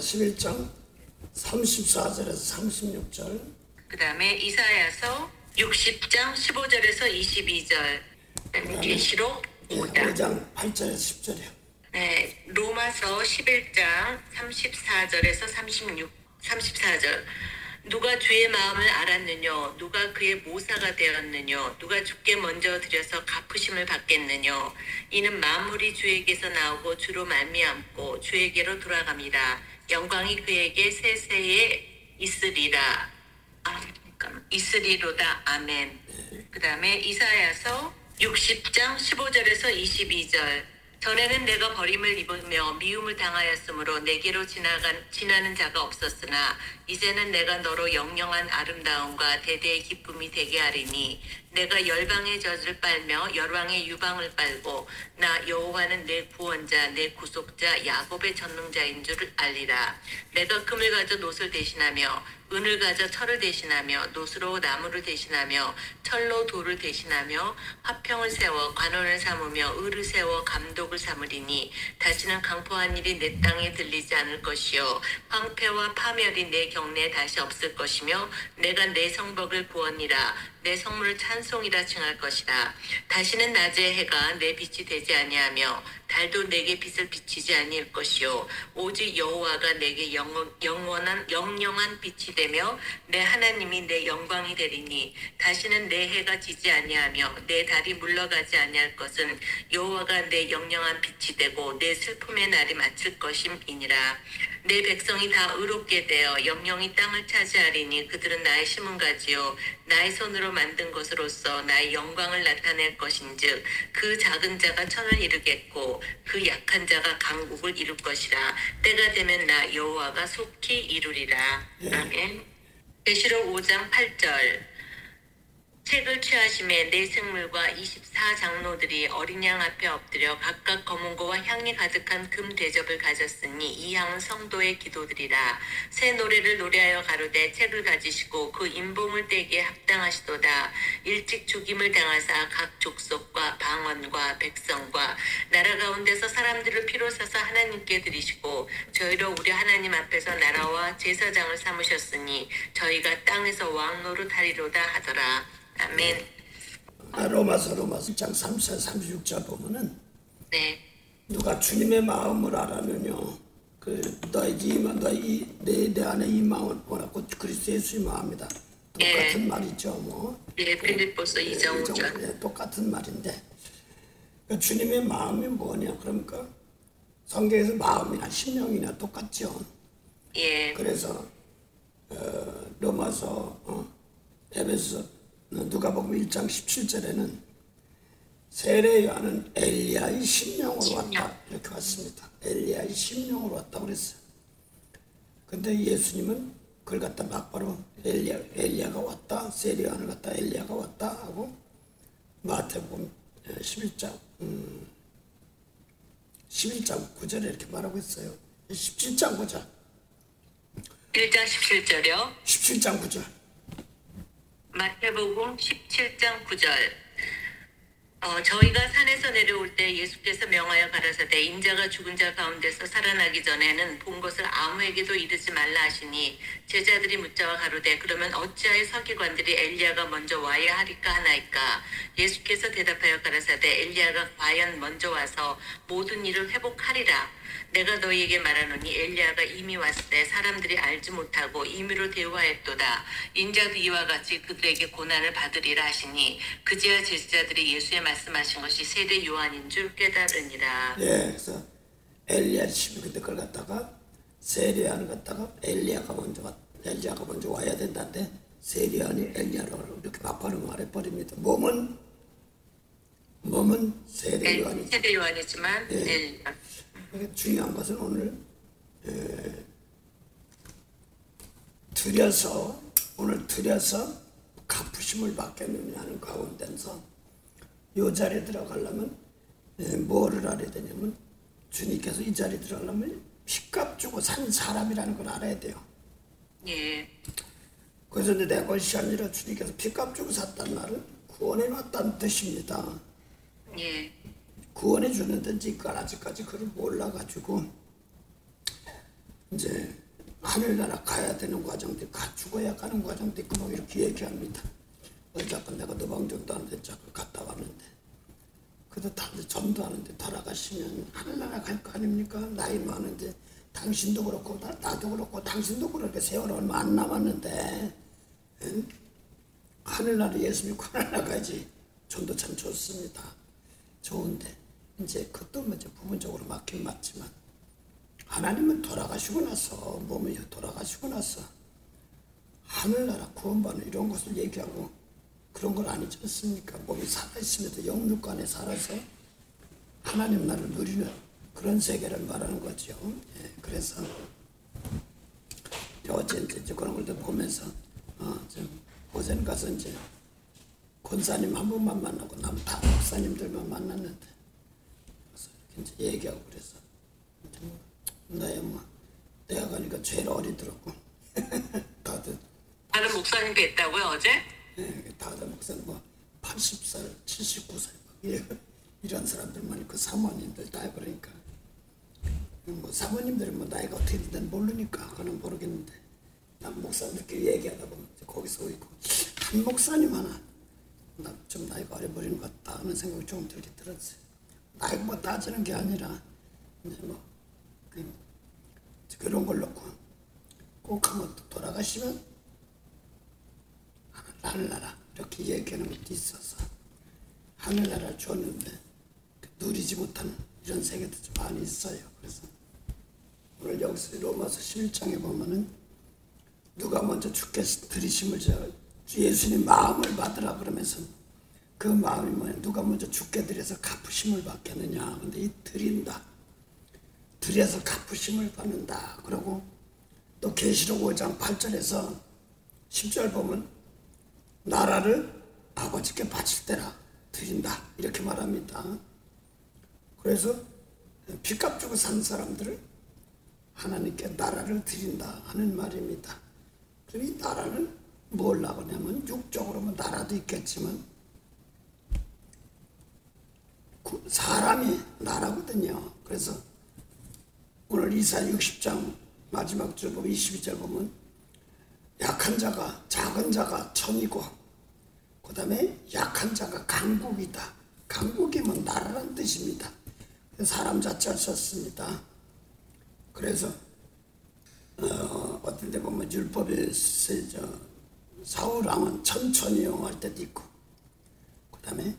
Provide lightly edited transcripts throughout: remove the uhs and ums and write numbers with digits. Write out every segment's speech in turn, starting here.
11장 34절에서 36절. 그 다음에 이사야서 60장 15절에서 22절. 그다음에 계시록 5장 8절에서 10절이요. 네, 로마서 11장 34절에서 34절. 누가 주의 마음을 알았느뇨? 누가 그의 모사가 되었느뇨? 누가 주께 먼저 드려서 갚으심을 받겠느뇨? 이는 만물이 주에게서 나오고 주로 말미암고 주에게로 돌아갑니다. 영광이 그에게 세세에 있으리라. 있으리로다. 아멘. 그 다음에 이사야서 60장 15절에서 22절. 전에는 내가 버림을 입으며 미움을 당하였으므로 내게로 지나는 자가 없었으나 이제는 내가 너로 영영한 아름다움과 대대의 기쁨이 되게 하리니 내가 열방의 젖을 빨며 열왕의 유방을 빨고 나 여호와는 내 구원자 내 구속자 야곱의 전능자인 줄 알리라. 내가 금을 가져 놋을 대신하며 은을 가져 철을 대신하며 놋으로 나무를 대신하며 철로 돌을 대신하며 화평을 세워 관원을 삼으며 을을 세워 감독을 삼으리니 다시는 강포한 일이 내 땅에 들리지 않을 것이요 황폐와 파멸이 내 경내에 다시 없을 것이며 내가 내 성벽을 구원이라 내 성물을 찬송이라 칭할 것이라. 다시는 낮의 해가 내 빛이 되지 아니하며 달도 내게 빛을 비치지 아니할 것이요 오직 여호와가 내게 영영한 빛이 되며 내 하나님이 내 영광이 되리니 다시는 내 해가 지지 아니하며 내 달이 물러가지 아니할 것은 여호와가 내 영영한 빛이 되고 내 슬픔의 날이 마칠 것임이니라. 내 백성이 다 의롭게 되어 영영이 땅을 차지하리니 그들은 나의 심은 가지요 나의 손으로 만든 것으로서 나의 영광을 나타낼 것인즉 그 작은 자가 천을 이루겠고 그 약한 자가 강국을 이룰 것이라. 때가 되면 나 여호와가 속히 이루리라. 아멘. 계시록 5장 8절. 책을 취하심에 네 생물과 24장로들이 어린 양 앞에 엎드려 각각 검은고와 향이 가득한 금 대접을 가졌으니 이 향은 성도의 기도들이라. 새 노래를 노래하여 가로되 책을 가지시고 그 인봉을 떼기에 합당하시도다. 일찍 죽임을 당하사 각 족속과 방언과 백성과 나라 가운데서 사람들을 피로 사서 하나님께 드리시고 저희로 우리 하나님 앞에서 나라와 제사장을 삼으셨으니 저희가 땅에서 왕 노릇하리로다 하더라. 아멘. 로마서 1장 36절 보면은 네. 누가 주님의 마음을 알아면요 내 안에 이 마음을 보라고 그리스도 예수의 마음이다. 똑같은 말이죠. 뭐. 네, 빌립보서 2장 5절. 네, 똑같은 말인데 그러니까 주님의 마음이 뭐냐 그러니까 성경에서 마음이나 심령이나 똑같죠. 예. 그래서 로마서 에베소 누가복음 1장 17절에는 세례 요한은 엘리야의 심령으로 왔다 이렇게 왔습니다. 엘리야의 심령으로 왔다고 그랬어요. 근데 예수님은 그걸 갖다 막바로 엘리야가 왔다, 세례 요한을 갖다 엘리야가 왔다 하고 마태복음 11장 9절에 이렇게 말하고 있어요. 17장 보자. 1장 17절이요. 17장 9절. 마태복음 17장 9절. 저희가 산에서 내려올 때 예수께서 명하여 가라사대 인자가 죽은 자 가운데서 살아나기 전에는 본 것을 아무에게도 이르지 말라 하시니 제자들이 묻자와 가로되 그러면 어찌하여 서기관들이 엘리야가 먼저 와야 하리까 하나이까. 예수께서 대답하여 가라사대 엘리야가 과연 먼저 와서 모든 일을 회복하리라. 내가 너희에게 말하노니 엘리야가 이미 왔을 때 사람들이 알지 못하고 임의로 대화했도다. 인자도 이와 같이 그들에게 고난을 받으리라 하시니 그제야 제자들이 예수의 말씀하신 것이 세례 요한인 줄 깨달으니라. 예, 그래서 엘리야 시비 그때 그걸 갖다가 세례 요한을 갖다가 엘리야가 먼저 와야 된다는데 세례 요한이 엘리야라고 이렇게 막바로 말해버립니다. 몸은 세례 요한이죠. 세례 요한이지만 엘리야. 중요한 것은 오늘 들여서 갚으심을 받겠느냐 하는 가운데서 이 자리에 들어가려면 뭐를 알아야 되냐면 주님께서 이 자리에 들어가려면 핏값 주고 산 사람이라는 걸 알아야 돼요. 예. 그래서 내 것이 아니라 주님께서 핏값 주고 샀다는 말은 구원해 놨다는 뜻입니다. 예. 구원해 주는데 그걸 아직까지 그걸 몰라가지고 이제 하늘나라 가야 되는 과정도 있고 죽어야 가는 과정도 있고 뭐 이렇게 얘기합니다. 어차피 내가 노방정도 하는데 잠깐 갔다 왔는데 그래도 다들 전도하는데 돌아가시면 하늘나라 갈 거 아닙니까? 나이 많은데 당신도 그렇고 나도 그렇고 당신도 그렇게 세월 얼마 안 남았는데 응? 하늘나라 예수 믿고 하늘나라 가야지. 전도 참 좋습니다. 좋은데 이제 그것도 먼저 부분적으로 맞긴 맞지만 하나님은 돌아가시고 나서 몸이 돌아가시고 나서 하늘나라 구원받는 이런 것을 얘기하고 그런 건 아니지 않습니까? 몸이 살아있음에도 영육간에 살아서 하나님 나라를 누리는 그런 세계를 말하는 거죠. 예, 그래서 어제 이제 그런 걸도 보면서 오전 가서 이제 권사님 한 분만 만나고 남 다 목사님들만 만났는데 그래서 이제 얘기하고 그래서 내가 가니까 제일 어리더라고. 다들 목사님 뵀다고요 어제? 네, 다들 목사님 80살, 79살 이런 사람들만 있고 사모님들 다 그러니까 뭐 사모님들은 나이가 어떻게 되든 모르니까 그건 모르겠는데 난 목사님들끼리 얘기하다 보면 거기서 있고 한 목사님 하나 나 좀 나이가 어려 보이는 것 같다 하는 생각이 좀 들게 들었어요. 나이 뭐 따지는 게 아니라 이제 그런 걸 놓고 꼭 한번 돌아가시면 하늘나라 이렇게 얘기하는 것도 있어서 하늘나라 줬는데 누리지 못하는 이런 세계도 좀 많이 있어요. 그래서 오늘 여기서 로마서 11장에 보면은 누가 먼저 주께 들이심을 예수님 마음을 받으라 그러면서 그 마음이 뭐냐 누가 먼저 주께 들여서 갚으심을 받겠느냐. 근데 이 드린다 들여서 갚으심을 받는다. 그리고 또 계시록 5장 8절에서 10절 보면 나라를 아버지께 바칠 때라 드린다 이렇게 말합니다. 그래서 빚값 주고 산 사람들을 하나님께 나라를 드린다 하는 말입니다. 그럼 이 나라는 뭐라고 하냐면 육적으로 뭐 나라도 있겠지만 사람이 나라거든요. 그래서 오늘 이사야 60장 마지막 절 보면 22절 보면 약한 자가 작은 자가 천이고 그 다음에 약한 자가 강국이다. 강국이면 나라란 뜻입니다. 사람 자체를 썼습니다. 그래서 어떤 데 보면 율법에 사울왕은 천천히 이용할 때도 있고 그 다음에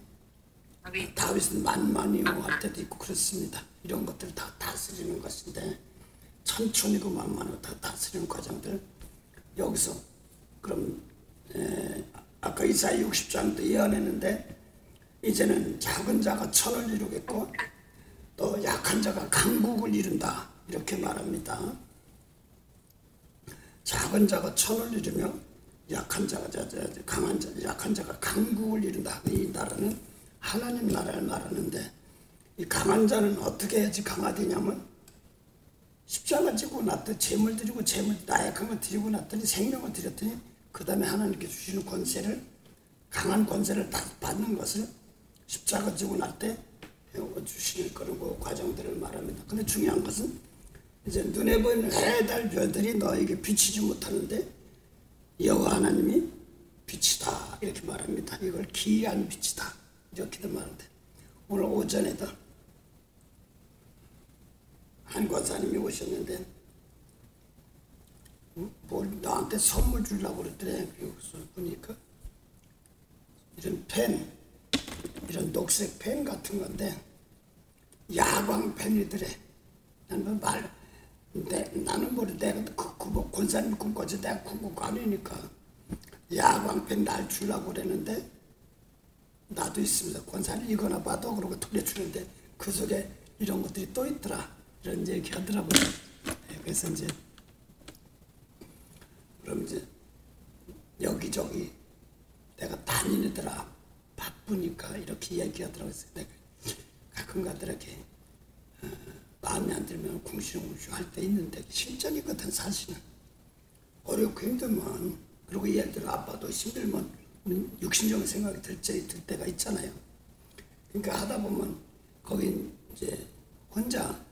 다윗은 만만히 이용할 때도 있고 그렇습니다. 이런 것들 다 다스리는 것인데 천천히고 만만하고 다 다스리는 과정들 여기서 그럼 아까 이사야 60장도 예언했는데 이제는 작은 자가 천을 이루겠고 또 약한 자가 강국을 이룬다 이렇게 말합니다. 작은 자가 천을 이루며 약한 자가 강한 자 약한 자가 강국을 이룬다. 이 나라는 하나님 나라를 말하는데 이 강한 자는 어떻게 해야지 강화되냐면 십자가 지고 났더니 재물 드리고 나약한 걸 드리고 났더니 생명을 드렸더니 그 다음에 하나님께 주시는 권세를 강한 권세를 받는 것을 십자가 지고 날 때 주시는 그런 과정들을 말합니다. 근데 중요한 것은 이제 눈에 보이는 해, 달, 별들이 너에게 비치지 못하는데 여호와 하나님이 빛이다 이렇게 말합니다. 이걸 기이한 빛이다 이렇게도 말하는데 오늘 오전에도 한 권사님이 오셨는데 뭘 나한테 선물 주려고 그랬더래. 그래서 보니까 이런 펜 이런 녹색 펜 같은 건데 야광 펜이더래. 나는 모르 내가 권사님 꿈꿔서 내가 꿈꾸고 아니니까 야광 펜 날 주려고 그랬는데 나도 있습니다. 권사님 이거나 봐도 그러고 돌려주는데 그 속에 이런 것들이 또 있더라. 이런 얘기 하더라고요. 그래서 이제 그럼 이제 여기저기 내가 다니느더라 바쁘니까 이렇게 얘기하더라고요. 내가 가끔가다 이렇게 마음에 안 들면 궁시렁궁시렁 할 때 있는데 실전이거든. 사실은 어렵고 힘들면 그리고 예를 들어 아빠도 힘들면 육신적인 생각이 들 때가 있잖아요. 그러니까 하다 보면 거기 이제 혼자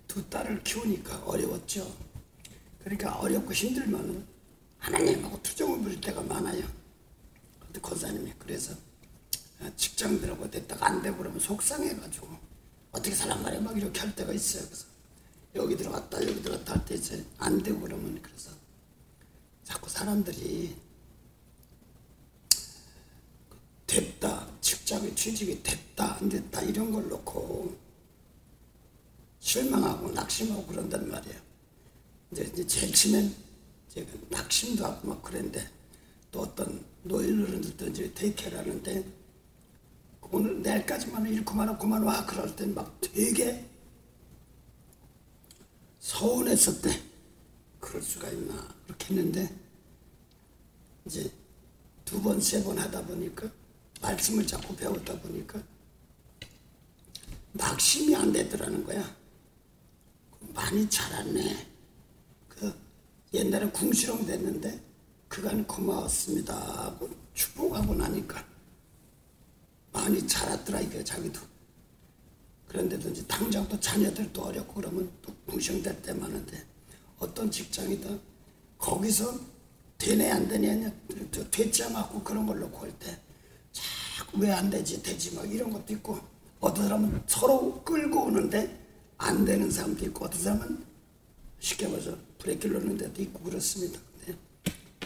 두 딸을 키우니까 어려웠죠. 그러니까 어렵고 힘들면은 하나님하고 투정을 부릴 때가 많아요. 근데 권사님이 그래서 직장 들어가고 됐다가 안 되고 그러면 속상해가지고 어떻게 살란 말이야 막 이렇게 할 때가 있어요. 그래서 여기 들어갔다 여기 들어갔다 할 때 이제 안 되고 그러면 그래서 자꾸 사람들이 됐다 직장에 취직이 됐다 안 됐다 이런 걸 놓고 실망하고 낙심하고 그런단 말이에요. 이제 제일 치면 제가 낙심도 하고 막 그랬는데 또 어떤 노인어른들도 이제 데이케어를 하는데 오늘 내일까지만 잃고만 왔구만 와 그럴 땐 막 되게 서운했었대. 그럴 수가 있나 그렇게 했는데 이제 두 번 세 번 하다 보니까 말씀을 자꾸 배우다 보니까 낙심이 안 되더라는 거야. 많이 자랐네. 그 옛날에 궁시렁 됐는데 그간 고마웠습니다 하고 축복하고 나니까 많이 자랐더라 이게 자기도. 그런데도 이제 당장 또 자녀들도 어렵고 그러면 또 궁시렁 될 때 많은데 어떤 직장이든 거기서 되네 안 되냐 되지 않고 그런 걸로 볼 때 자꾸 왜 안 되지 되지 막 이런 것도 있고 어떤 사람은 서로 끌고 오는데 안 되는 사람도 있고 어떤 사람은 쉽게 말해서 브레이크를 놓는 데도 있고 그렇습니다. 근데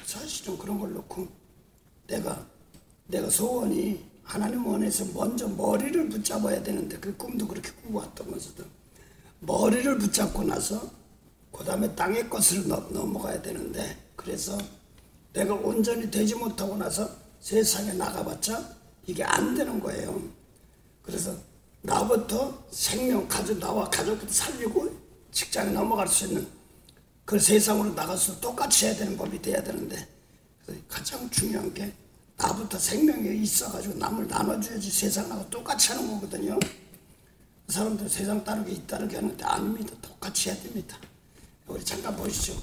사실은 그런 걸 놓고 내가 소원이 하나님 원해서 먼저 머리를 붙잡아야 되는데 그 꿈도 그렇게 꾸고 왔다면서도 머리를 붙잡고 나서 그 다음에 땅의 것을 넘어가야 되는데 그래서 내가 온전히 되지 못하고 나서 세상에 나가봤자 이게 안 되는 거예요. 그래서 나부터 생명, 나와 가족부터 살리고 직장에 넘어갈 수 있는 그 세상으로 나가서 똑같이 해야 되는 법이 돼야 되는데 가장 중요한 게 나부터 생명이 있어가지고 남을 나눠줘야지 세상하고 똑같이 하는 거거든요. 사람들 세상 따르게 잇따르게 하는데 아닙니다. 똑같이 해야 됩니다. 우리 잠깐 보시죠.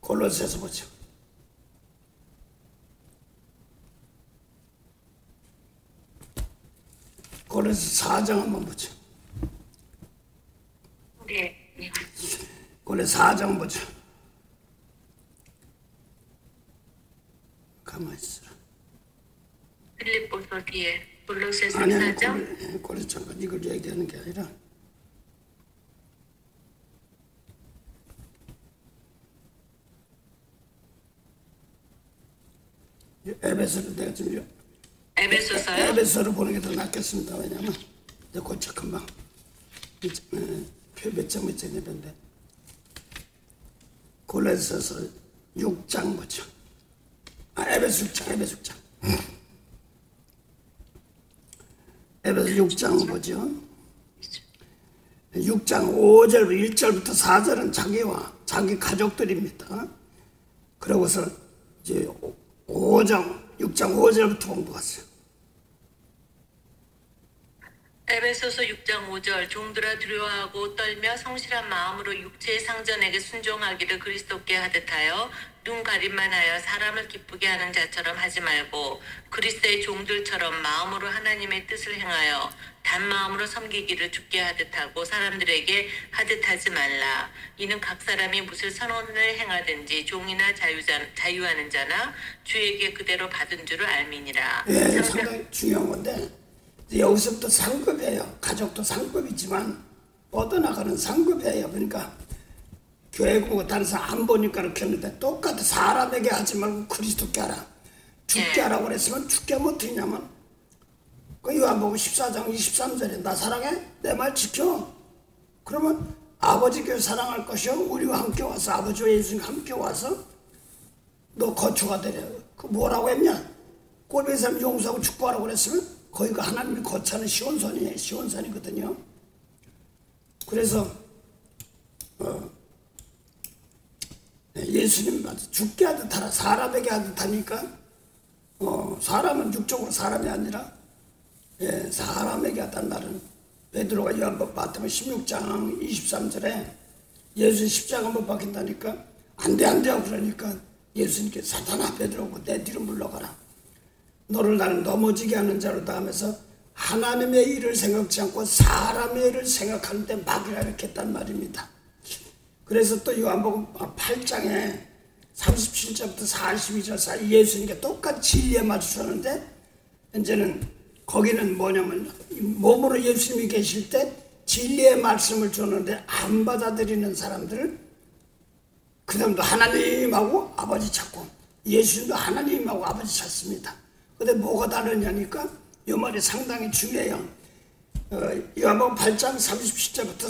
골로새서 보죠. 골로새 4장 한번 보죠. 네. 골로새 4장 보죠. 가만히 있어라. 필립보서 뒤에 골로새서 아니 4장? 골로새 잠깐 이걸 얘기하는 게 아니라 에베소를 내가 지금 에베소서요? 에베소를 보는 게 더 낫겠습니다. 왜냐면 이제 고쳐 금방 몇 장인데 골로새서 6장 보죠. 에베소 6장 에베소 6장 보죠. 6장 5절 1절부터 4절은 자기와 자기 가족들입니다. 그러고서 이제 6장 5절부터 공부하세요. 에베소서 6장 5절 종들아 두려워하고 떨며 성실한 마음으로 육체의 상전에게 순종하기를 그리스도께 하듯하여 눈 가림만 하여 사람을 기쁘게 하는 자처럼 하지 말고 그리스도의 종들처럼 마음으로 하나님의 뜻을 행하여 단마음으로 섬기기를 주께 하듯하고 사람들에게 하듯하지 말라. 이는 각 사람이 무슨 선언을 행하든지 종이나 자유하는 자나 주에게 그대로 받은 줄을 알미니라. 예, 상당히 중요한 건데 여기서부터 상급이에요. 가족도 상급이지만 뻗어나가는 상급이에요. 그러니까 교회 보고 다른 사람 안 보니까 그렇게 했는데 똑같아. 사람에게 하지 말고 그리스도께 하라. 죽게 하라고 그랬으면 죽게 못했냐면 그 요한복음 14장 23절에 나 사랑해? 내 말 지켜. 그러면 아버지 교회 사랑할 것이요 우리와 함께 와서 아버지와 예수님과 함께 와서 너 거처가 되려. 그 뭐라고 했냐? 꼴보기 사람 용서하고 축복하라고 그랬으면 거기가 하나님이 거처하는 시온산이에요. 시온산이거든요. 그래서 예수님 죽게 하듯 하라. 사람에게 하듯 하니까 사람은 육적으로 사람이 아니라 사람에게 하단 말은 베드로가 요한복음 마태복음 16장 23절에 예수 십자가 못 박힌다니까 안 돼 그러니까 예수님께 사탄아 베드로고 내 뒤로 물러가라. 너를 나는 넘어지게 하는 자로다 하면서 하나님의 일을 생각지 않고 사람의 일을 생각하는데 막이라 이렇게 했단 말입니다. 그래서 또 요한복음 8장에 37절부터 42절 사이 예수님께 똑같이 진리의 말씀을 하는데 이제는 거기는 뭐냐면 몸으로 예수님이 계실 때 진리의 말씀을 주는데 안 받아들이는 사람들을 그 다음도 하나님하고 아버지 찾고 예수님도 하나님하고 아버지 찾습니다. 근데 뭐가 다르냐니까 이 말이 상당히 중요해요. 요한복음 8장 37절부터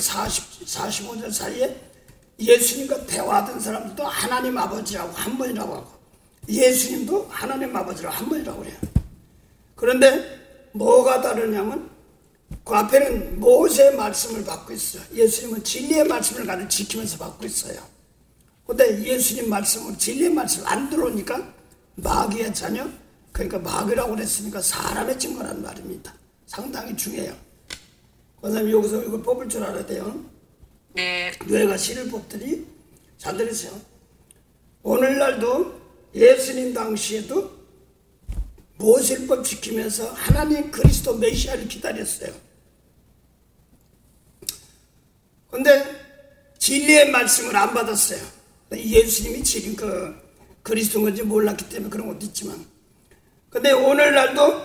45절 사이에 예수님과 대화하던 사람들도 하나님 아버지라고 한 분이라고 하고 예수님도 하나님 아버지라고 한 분이라고 그래요. 그런데 뭐가 다르냐면 그 앞에는 모세의 말씀을 받고 있어요. 예수님은 진리의 말씀을 가득 지키면서 받고 있어요. 근데 예수님 말씀은 진리의 말씀 안 들어오니까 마귀의 자녀, 그러니까 마귀라고 그랬으니까 사람의 증거란 말입니다. 상당히 중요해요. 그 다음에 여기서 이걸 뽑을 줄 알아야 돼요. 네. 뇌가 씨를 뽑더니 잘 들으세요. 오늘날도 예수님 당시에도 모세법 지키면서 하나님 그리스도 메시아를 기다렸어요. 근데 진리의 말씀을 안 받았어요. 예수님이 지금 그리스도인 건지 몰랐기 때문에 그런 것도 있지만 근데 오늘날도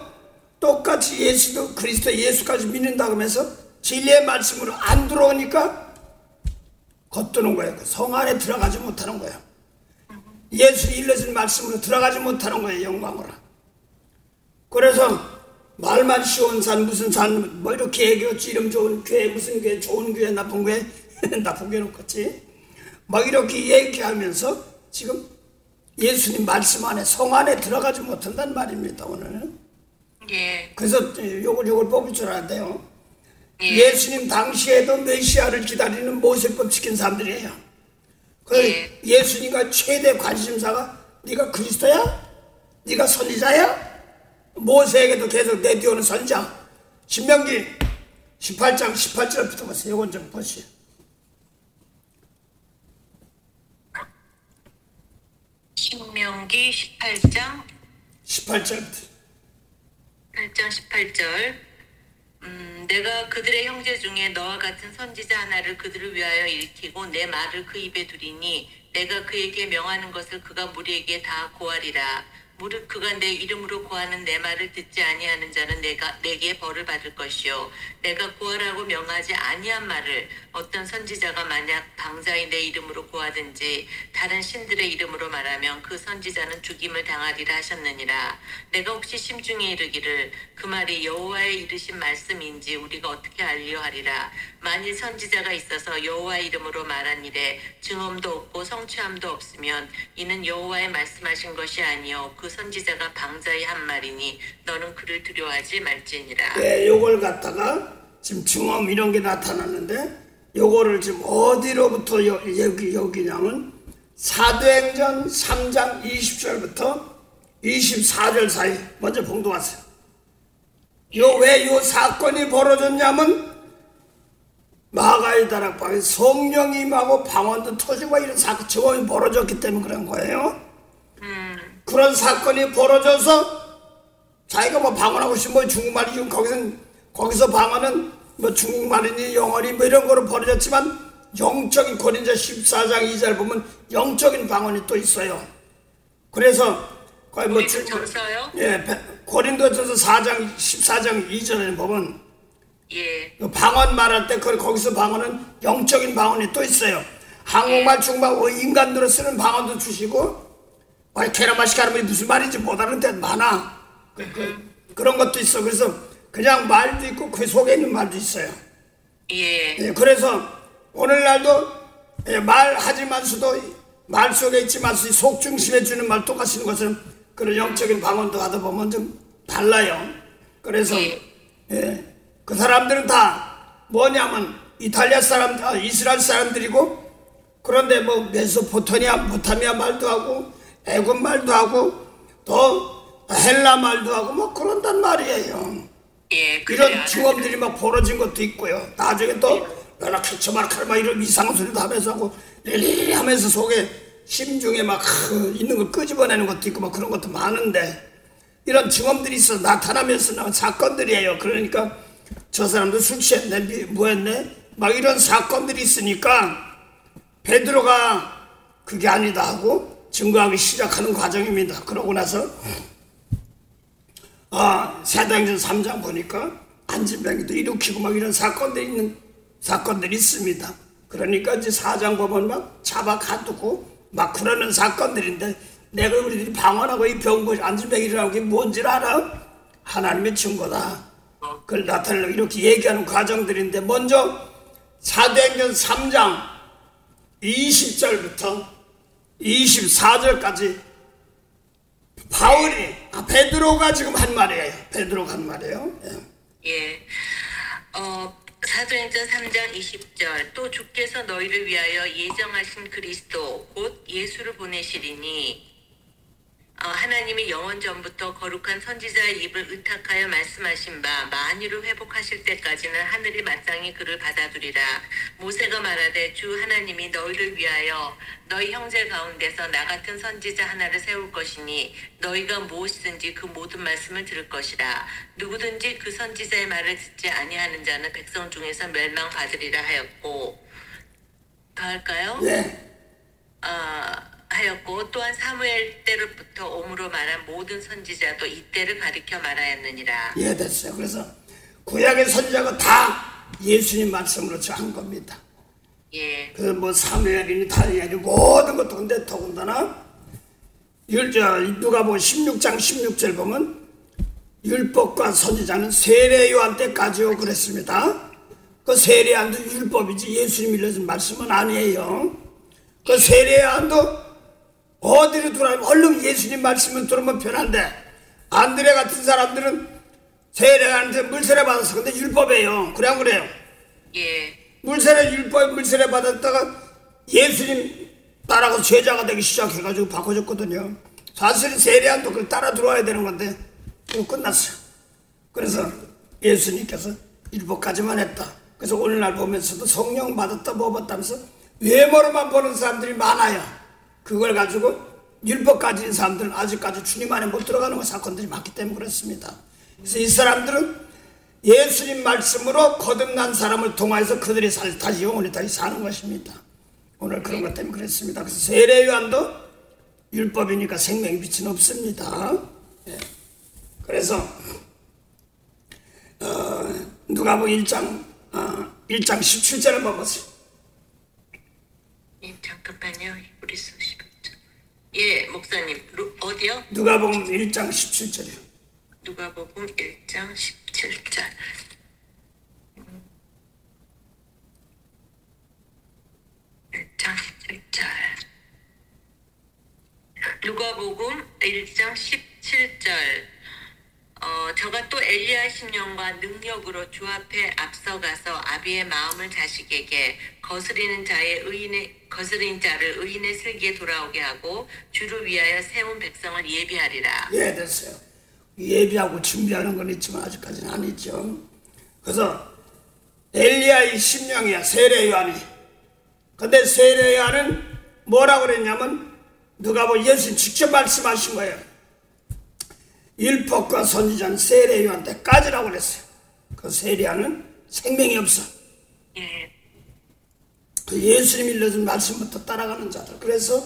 똑같이 예수도 그리스도 예수까지 믿는다고 하면서 진리의 말씀으로 안 들어오니까 겉도는 거예요. 성 안에 들어가지 못하는 거예요. 예수 일러진 말씀으로 들어가지 못하는 거예요. 영광으로. 그래서 말만 쉬운 산 무슨 산 뭐 이렇게 얘기했지. 이름 좋은 교회 무슨 교회 좋은 교회 나쁜 교회 나쁜 교회 놓겠지. 막 이렇게 얘기하면서 지금 예수님 말씀 안에 성 안에 들어가지 못한다는 말입니다. 오늘은. 예. 그래서 요걸 뽑을 줄 알았대요. 예. 예수님 당시에도 메시아를 기다리는 모세법 지킨 사람들이에요. 예. 예수님과 최대 관심사가 네가 그리스도야? 네가 선지자야? 모세에게도 계속 내띄우는 선지자. 신명기 18장 18절부터 보세요. 이건 좀 보시죠. 신명기 18장 18절부터 8장 18절. 내가 그들의 형제 중에 너와 같은 선지자 하나를 그들을 위하여 일으키고 내 말을 그 입에 두리니 내가 그에게 명하는 것을 그가 무리에게 다 고하리라. 무릇 그가 내 이름으로 고하는 내 말을 듣지 아니하는 자는 내게 벌을 받을 것이요 내가 고하라고 명하지 아니한 말을 어떤 선지자가 만약 방자히 내 이름으로 고하든지 다른 신들의 이름으로 말하면 그 선지자는 죽임을 당하리라 하셨느니라. 내가 혹시 심중에 이르기를 그 말이 여호와의 이르신 말씀인지 우리가 어떻게 알리려 하리라. 만일 선지자가 있어서 여호와의 이름으로 말한 일에 증언도 없고 성취함도 없으면 이는 여호와의 말씀하신 것이 아니요 그 선지자가 방자히 한 말이니 너는 그를 두려워하지 말지니라. 네, 요걸 갖다가 지금 증언 이런 게 나타났는데 요거를 지금 어디로부터 여기냐면 사도행전 3장 20절부터 24절 사이 먼저 봉독하세요. 왜 요 사건이 벌어졌냐면 마가의 다락방에 성령이 임하고 방언도 터지고 이런 사건 증언이 벌어졌기 때문에 그런 거예요. 그런 사건이 벌어져서 자기가 뭐 방언하고 싶으면 뭐 중국말이지 거기서 방언은 뭐 중국말이니 영어니 뭐 이런 거로 벌어졌지만 영적인 고린도 14장 2절 보면 영적인 방언이 또 있어요. 그래서 거의 뭐 고린도전서요? 예, 고린도전서 4장 14장 2절에 보면 예. 방언 말할 때 거기서 방언은 영적인 방언이 또 있어요. 한국말, 중국말, 인간으로 쓰는 방언도 주시고 케라마시카르이 무슨 말인지 못 아는 데 많아. 그런 것도 있어. 그래서 그냥 말도 있고 그 속에 있는 말도 있어요. 예. 예, 그래서 오늘날도 말하지만서도 말 속에 있지만서 속 중심에 주는 말 똑같이 있는 것은 그런 영적인 방언도 하다 보면 좀 달라요. 그래서 예, 그 사람들은 다 뭐냐면 이탈리아 사람, 이스라엘 사람들이고 그런데 뭐 메소포타미아 말도 하고 애굽 말도 하고 또 헬라 말도 하고 뭐 그런단 말이에요. 예, 이런 증언들이 막 벌어진 것도 있고요. 나중에 또 라라케처마칼마 이런 이상한 소리도 하면서 하고 릴리 하면서 속에 심중에 막 있는 걸 끄집어내는 것도 있고 막 그런 것도 많은데 이런 증언들이 있어 나타나면서 나온 사건들이에요. 그러니까 저 사람도 술 취했네 뭐 했네 막 이런 사건들이 있으니까 베드로가 그게 아니다 하고 증거하기 시작하는 과정입니다. 그러고 나서 사도행전 3장 보니까 안진뱅이도 일으키고 막 이런 사건들이 있습니다. 그러니까 이제 4장 보면 막 잡아 가두고 막 그러는 사건들인데, 내가 우리들이 방언하고 이 병고 안진뱅이라는 게 뭔지를 알아? 하나님의 증거다. 그걸 나타내려고 이렇게 얘기하는 과정들인데, 먼저 사도행전 3장 20절부터 24절까지 베드로가 지금 한 말이에요. 베드로가 한 말이에요. 예. 사도행전 3장 20절, 또 주께서 너희를 위하여 예정하신 그리스도 곧 예수를 보내시리니 하나님이 영원 전부터 거룩한 선지자의 입을 의탁하여 말씀하신 바 만유를 회복하실 때까지는 하늘이 마땅히 그를 받아두리라. 모세가 말하되 주 하나님이 너희를 위하여 너희 형제 가운데서 나 같은 선지자 하나를 세울 것이니 너희가 무엇이든지 그 모든 말씀을 들을 것이라. 누구든지 그 선지자의 말을 듣지 아니하는 자는 백성 중에서 멸망받으리라 하였고, 더 할까요? 네. 하였고, 또한 사무엘 때로부터 오므로 말한 모든 선지자도 이때를 가리켜 말하였느니라. 예, 됐어요. 그래서 구약의 선지자가 다 예수님 말씀으로 한 겁니다. 예. 그래서 뭐 사무엘이니 다니엘이 모든 것도, 근데 더군다나 누가복음 16장 16절 보면 율법과 선지자는 세례 요한 때까지요 그랬습니다. 그 세례 요한도 율법이지 예수님이 일러준 말씀은 아니에요. 그 세례 요한도 어디로 들어가면 얼른 예수님 말씀을 들으면 편한데, 안드레 같은 사람들은 세례한테 물세례 받았어. 근데 율법이에요. 그래 안 그래요? 예. 물세례 받았다가 예수님 따라가서 제자가 되기 시작해가지고 바꿔줬거든요. 사실은 세례한도 그걸 따라 들어와야 되는 건데 그거 끝났어요. 그래서 예수님께서 율법까지만 했다. 그래서 오늘날 보면서도 성령 받았다 뭐 받다면서 외모로만 보는 사람들이 많아요. 그걸 가지고 율법 가진 사람들은 아직까지 주님 안에 못 들어가는 사건들이 많기 때문에 그렇습니다. 그래서 이 사람들은 예수님 말씀으로 거듭난 사람을 통해서 그들이 다시 영원히 다시 사는 것입니다. 오늘 그런 것 때문에 그랬습니다. 그래서 세례 요한도 율법이니까 생명의 빛은 없습니다. 예. 그래서 누가복음 1장 17절을 보세요. 잠깐만요. 우리 수십. 예, 목사님. 어디요? 누가복음 1장 17절이요. 누가복음 1장 17절. 1장 17절. 누가복음 1장 17절. 저가 또 엘리야 신령과 능력으로 주 앞에 앞서가서 아비의 마음을 자식에게 거스리는 자를 의인의 슬기에 돌아오게 하고 주를 위하여 세운 백성을 예비하리라. 예, 됐어요. 예비하고 준비하는 건 있지만 아직까지는 아니죠. 그래서 엘리야의 심령이야, 세례 요한이. 근데 세례 요한은 뭐라고 그랬냐면 누가복음 예수님 직접 말씀하신 거예요. 율법과 선지자는 세례 요한 때까지라고 그랬어요. 그 세례 요한은 생명이 없어. 예. 그 예수님이 일러준 말씀부터 따라가는 자들. 그래서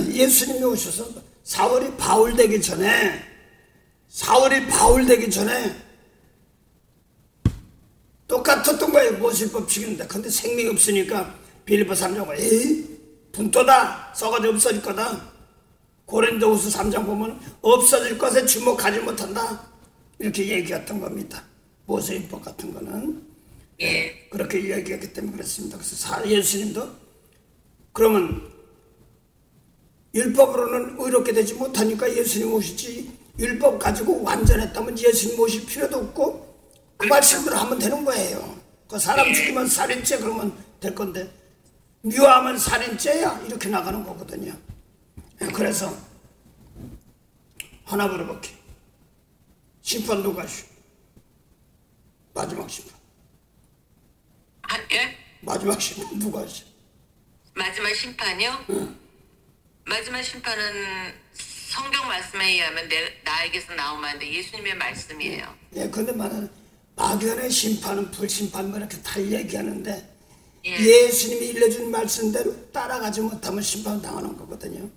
예수님이 오셔서 사울이 바울 되기 전에 똑같았던 거예요. 모세법 지키는데. 근데 생명이 없으니까 빌립보 3장 에이 분토다 썩어져 없어질 거다. 고린도후서 3장 보면 없어질 것에 주목하지 못한다 이렇게 얘기했던 겁니다. 모세율법 같은 거는 예. 그렇게 얘기했기 때문에 그렇습니다. 그래서 예수님도 그러면 율법으로는 의롭게 되지 못하니까 예수님 오시지, 율법 가지고 완전했다면 예수님 오실 필요도 없고 그 말씀대로 하면 되는 거예요. 그 사람 죽이면 살인죄 그러면 될 건데 미워하면 살인죄야 이렇게 나가는 거거든요. 그래서 하나 물어볼게. 심판 누가 하시오? 마지막 심판. 예? 마지막 심판 누가 하시오? 마지막 심판이요? 응. 마지막 심판은 성경 말씀에 의하면 나에게서 나오면 예수님의 말씀이에요. 예, 근데 막연의 심판은 불심판 뭐 이렇게 다 얘기하는데 예. 예수님이 일러준 말씀대로 따라가지 못하면 심판당하는 거거든요.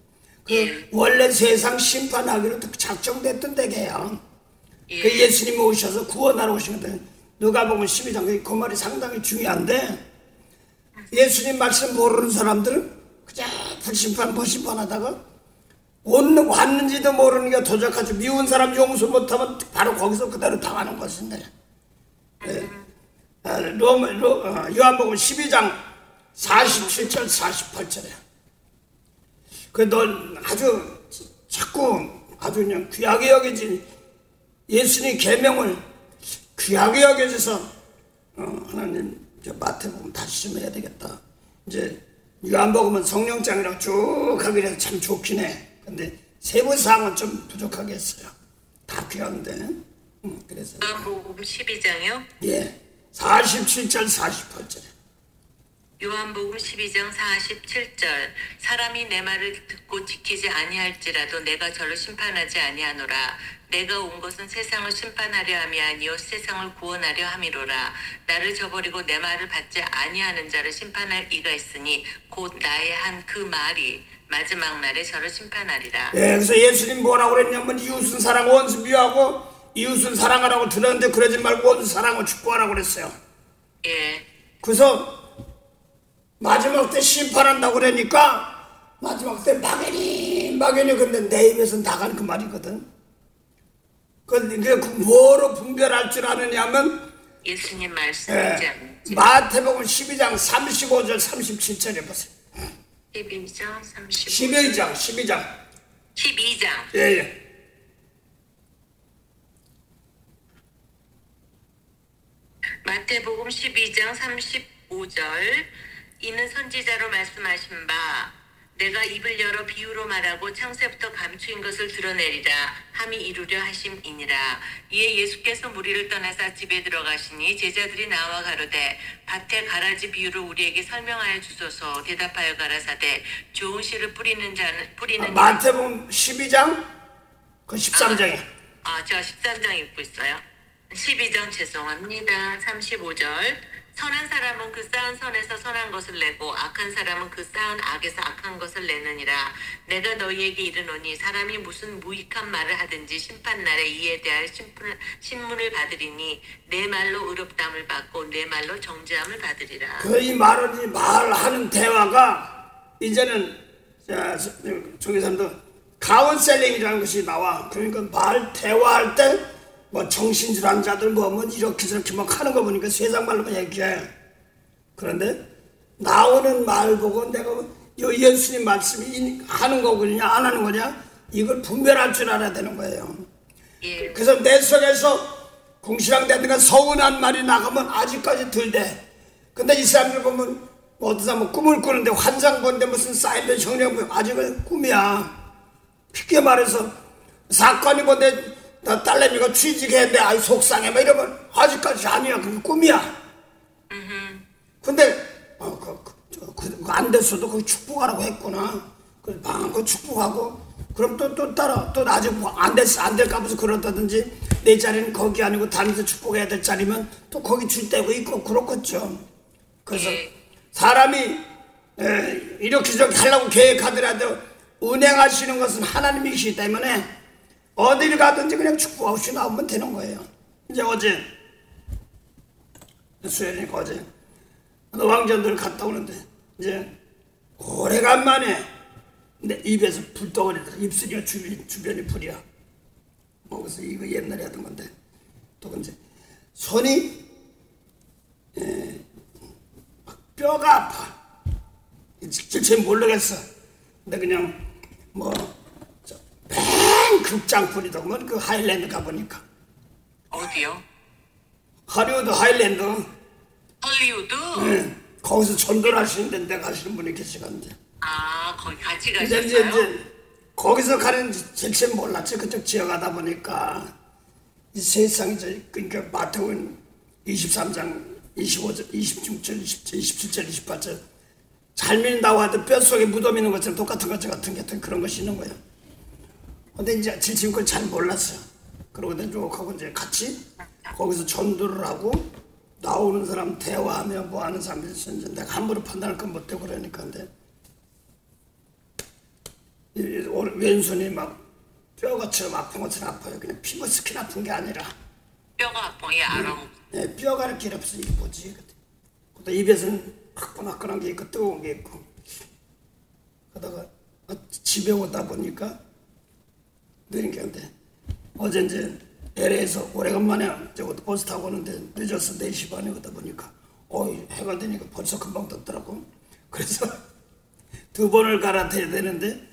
그 원래 세상 심판하기로 작정됐던 데게요. 그 예수님이 오셔서 구원하러 오신 거거든요. 누가복음 12장 그 말이 상당히 중요한데, 예수님 말씀 모르는 사람들은 그냥 불심판하다가 왔는지도 모르는 게 도적하지, 미운 사람 용서 못하면 바로 거기서 그대로 당하는 것인데. 요한복음 12장 47절 48절에 넌 아주 자꾸 아주 그냥 귀하게 여기지, 예수님 계명을 귀하게 여겨져서 하나님 마태복음 다시 좀 해야 되겠다. 이제 요한복음은 성령장이라고 쭉 하기로 해서 참 좋긴 해. 근데 세부사항은 좀 부족하게 했어요. 다 귀한데. 그래서 요한복음 12장이요? 예, 47절 48절에 요한복음 12장 47절 사람이 내 말을 듣고 지키지 아니할지라도 내가 저를 심판하지 아니하노라. 내가 온 것은 세상을 심판하려 함이 아니요 세상을 구원하려 함이로라. 나를 저버리고 내 말을 받지 아니하는 자를 심판할 이가 있으니 곧 나의 한 그 말이 마지막 날에 저를 심판하리라. 예, 그래서 예수님 뭐라고 그랬냐면 이웃은 사랑 원수 미워하고 이웃은 사랑하라고 들었는데 그러지 말고 원수 사랑을 축복하라고 그랬어요. 예. 그래서 마지막 때 심판한다고 그러니까 마지막 때 막연히 근데 내 입에서 나가는 그 말이거든. 그 뭐로 분별할 줄 아느냐면 예수님 말씀이지 않지. 마태복음 12장 35절 37절에 보세요. 12장 35. 12장. 12장. 예. 마태복음 12장 35절 이는 선지자로 말씀하신 바 내가 입을 열어 비유로 말하고 창세부터 감추인 것을 드러내리라 함이 이루려 하심이니라. 이에 예수께서 무리를 떠나사 집에 들어가시니 제자들이 나와 가로되 밭에 가라지 비유를 우리에게 설명하여 주소서. 대답하여 가라사대 좋은 씨를 뿌리는 마태복음 12장 그 13장에 제가 13장 읽고 있어요. 12장 죄송합니다. 35절 선한 사람은 그 쌓은 선에서 선한 것을 내고 악한 사람은 그 쌓은 악에서 악한 것을 내느니라. 내가 너희에게 이르노니 사람이 무슨 무익한 말을 하든지 심판날에 이에 대하여 신문을 받으리니 내 말로 의롭다함을 받고 내 말로 정죄함을 받으리라. 이 말하는 대화가 이제는 저기 사람도 카운셀링이라는 것이 나와. 그러니까 대화할 때 뭐 정신질환 자들 뭐 이렇게 저렇게 막 하는 거 보니까 세상 말로만 얘기해. 그런데 나오는 말 보고 내가 예수님 말씀이 하는 거냐 안 하는 거냐 이걸 분별할 줄 알아야 되는 거예요. 예. 그래서 내 속에서 궁시렁대든가 서운한 말이 나가면 아직까지 덜 돼. 근데 이 사람들 보면 어떤 사람은 꿈을 꾸는데 환상 보는데 무슨 사이버 성령 아직은 꿈이야. 쉽게 말해서 사건이 뭔데 나 딸내미가 취직했는데 아이 속상해 막 이러면 아직까지 아니야. 그게 꿈이야. 근데 안 됐어도 거기 축복하라고 했구나. 그래서 방금 축복하고 그럼 또 따라 또 아직 안 될까 봐서 그렇다든지 내 자리는 거기 아니고 다른 데서 축복해야 될 자리면 또 거기 줄 때고 있고 그렇겠죠. 그래서 사람이 이렇게 저렇게 하려고 계획하더라도 운행하시는 것은 하나님이시기 때문에 어딜 가든지 그냥 축복하고 나오면 되는 거예요. 이제 어제 수요일이니까 어제 왕전도를 갔다 오는데 이제 오래간만에 내 입에서 불덩어리다. 입술이 주변이 불이야. 그래서 이거 옛날에 하던 건데 또 이제 손이 뼈가 아파. 직접 모르겠어. 근데 그냥 뱅 극장 뿌리더만 그 하일랜드 가보니까. 어디요? 할리우드 하일랜드. 헐리우드? 네. 거기서 전도를 하시는 데 가시는 분이 계시거든요. 거기 같이 근데 가셨어요? 이제 거기서 가는 질지 몰랐지. 그쪽 지어가다 보니까 이 세상이 그러니까 마태복음 23장 25절, 26절, 27절, 28절 잘 믿는다고 하도 뼛속에 무덤 있는 것처럼 똑같은 것 같은 그런 것이 있는 거예요. 근데 이제 질침 그걸 잘 몰랐어요. 그러고 쭉 하고 이제 같이 거기서 전도를 하고 나오는 사람 대화하며 뭐 하는 사람이 있었는지 내가 함부로 판단할 건 못되고 그러니까. 근데 왼손이 막 뼈가처럼 아픈 것처럼 아파요. 그냥 피부 스킨 아픈 게 아니라 뼈가 아픈 게 알아. 네, 뼈가 이렇게 없어. 이게 뭐지? 또 입에서는 화끈화끈한 게 있고 뜨거운 게 있고. 그러다가 집에 오다 보니까 느린게 어제 이제 LA에서 오래간만에 버스 타고 오는데 늦어서 4시 반에 오다 보니까 해가 되니까 벌써 금방 떴더라고. 그래서 2번을 갈아타야 되는데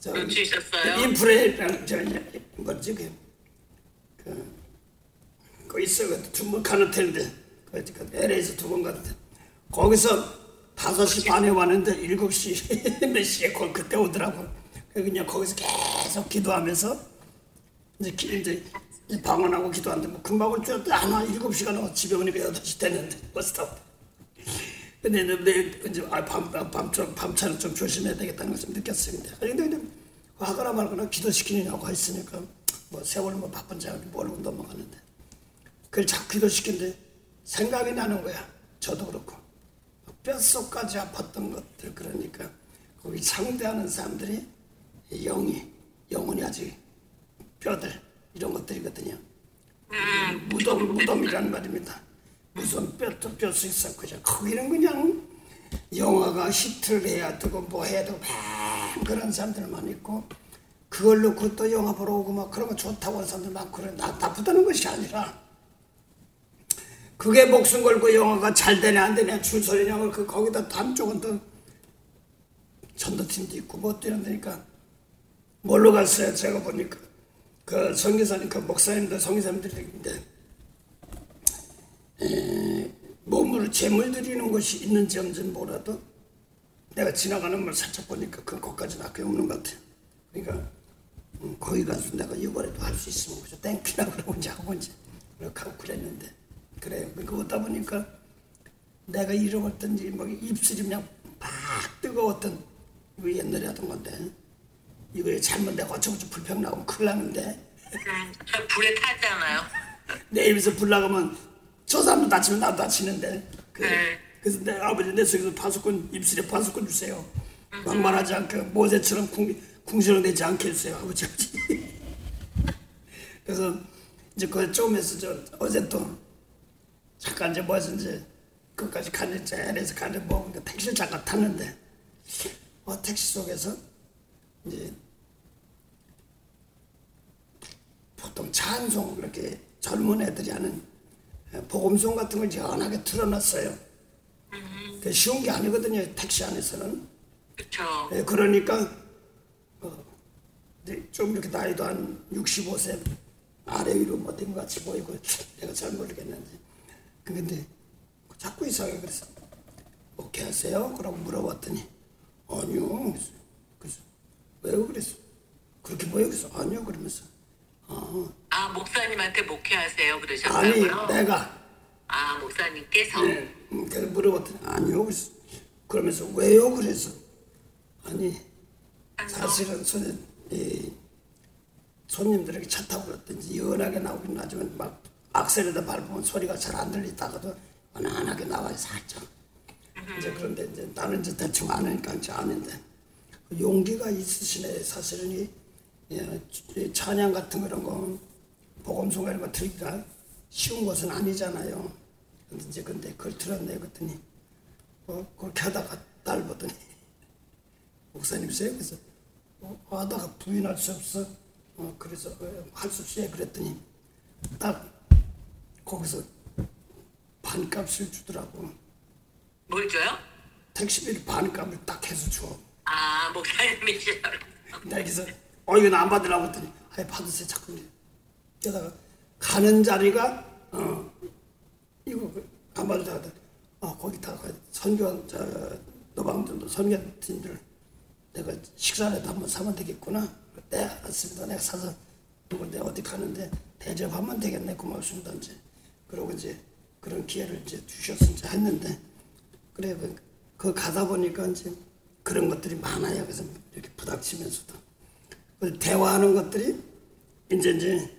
놓치셨어요? 인프레랑 뭐지 그 있어. 2번 갈아타는데 LA에서 2번 갈아타. 거기서 5시 반에 왔는데 7시 몇 시에 그때 오더라고. 그냥 거기서 계속 기도하면서 이제 방언하고 기도하는데 뭐 금방 올 줄 알았더니 안 와. 7시가 넘어서 집에 오니까 8시 됐는데 버스 타고. 근데 내일 이제 밤차는 좀 조심해야 되겠다는 걸 좀 느꼈어요. 근데 하거나 말거나 기도시키느냐고 했으니까 뭐 세월 뭐 바쁜지 모르고 넘어가는데 그걸 자꾸 기도시키는데 생각이 나는 거야. 저도 그렇고 뼛속까지 아팠던 것들. 그러니까 거기 상대하는 사람들이 영혼이 아직 뼈들 이런 것들이거든요. 무덤이란 말입니다. 무슨 뼈수 있어. 그죠? 거기는 그냥 영화가 히트를 해야 되고 뭐 해야 되고 그런 사람들만 있고 그걸 놓고 또 영화 보러 오고 막 그런 거 좋다고 하는 사람들 많고 그래. 나쁘다는 것이 아니라 그게 목숨 걸고 영화가 잘 되냐 안 되냐 줄서리냐 거기다 다른 쪽은 또 전도팀도 있고 뭐 또 이런 데니까 뭘로 갔어요? 제가 보니까 그 선교사님, 그 목사님들, 선교사님들인데 몸으로 제물 드리는 것이 있는지 없는지는 몰라도 내가 지나가는 걸 살짝 보니까 그것까지는 학교에 없는 것 같아요. 그러니까 거기 가서 내가 이번에도 할 수 있으면 그저 땡피나 그러고 이제 하고 이제 그렇게 하고 그랬는데 그래요. 그러니까 오다 보니까 내가 잃어버렸던지 막 입술이 그냥 막 뜨거웠던 이거 옛날에 하던 건데 이거에 잘못 내가 어쩌고저쩌고 불평 나오면 큰일 나는데 저 불에 타잖아요. 내 입에서 불 나가면 저 사람도 다치면 나도 다치는데 그래서 내 아버지 내 속에서 파수꾼 입술에 파수꾼 주세요. 막말하지 않게 모세처럼 궁시렁대지 않게 해주세요. 아버지. 그래서 이제 그걸 좀 해서 어제 또 잠깐 이제 뭐해서 이제 끝까지 가는 LA에서 가는 뭐 택시를 잠깐 탔는데 택시 속에서 이제 보통 찬송 이렇게 젊은 애들이 하는 복음송 같은 걸 연하게 틀어놨어요. 그게 쉬운 게 아니거든요. 택시 안에서는. 그렇죠. 그러니까 좀 이렇게 나이도 한 65세 아래 위로 뭐 된 것 같이 보이고 내가 잘 모르겠는데 근데 자꾸 이상하게 그래서 어떻게 하세요? 그러고 물어봤더니 아니요. 그래서 왜요? 그랬어. 그렇게 뭐예요? 그래서 아니요. 그러면서 목사님한테 목회하세요 그러셨다고요? 아니 내가 목사님께서 그래서 물어봤더니 아니요. 그래서 그러면서 왜요? 그래서 아니 사실은 손님들에게 차 타고 그랬든지 연하게 나오긴 나지만 막 악셀에다 밟으면 소리가 잘 안 들리다가도 원한하게 나와요 살짝. 이제 그런데 이제 나는 이제 대충 아니까 이제 아는데 용기가 있으시네. 사실은 이 찬양 같은 그런 거 복음송 이런 거 들기가 쉬운 것은 아니잖아요. 근데 그걸 들었네. 그랬더니 그렇게 하다가 딸 보더니 목사님이세요? 그래서 하다가 부인할 수 없어. 그래서 할 수 없어요. 그랬더니 딱 거기서 반값을 주더라고. 뭘 줘요? 택시비를 반값을 딱 해서 줘. 목사님이시라고. 그래서 이건 안 받으라고 했더니 받으세요. 자꾸. 게다가 가는 자리가 이거 안 받으라고 했더니 거기다가 노방전도 선교팀들 내가 식사라도 한번 사면 되겠구나. 네, 알았습니다. 내가 사서 누군데 어디 가는데 대접하면 되겠네. 고맙습니다. 이제 그러고 이제 그런 기회를 이제 주셔서 이제 했는데 그래 그 가다 보니까 이제 그런 것들이 많아요. 그래서 이렇게 부닥치면서도 대화하는 것들이 이제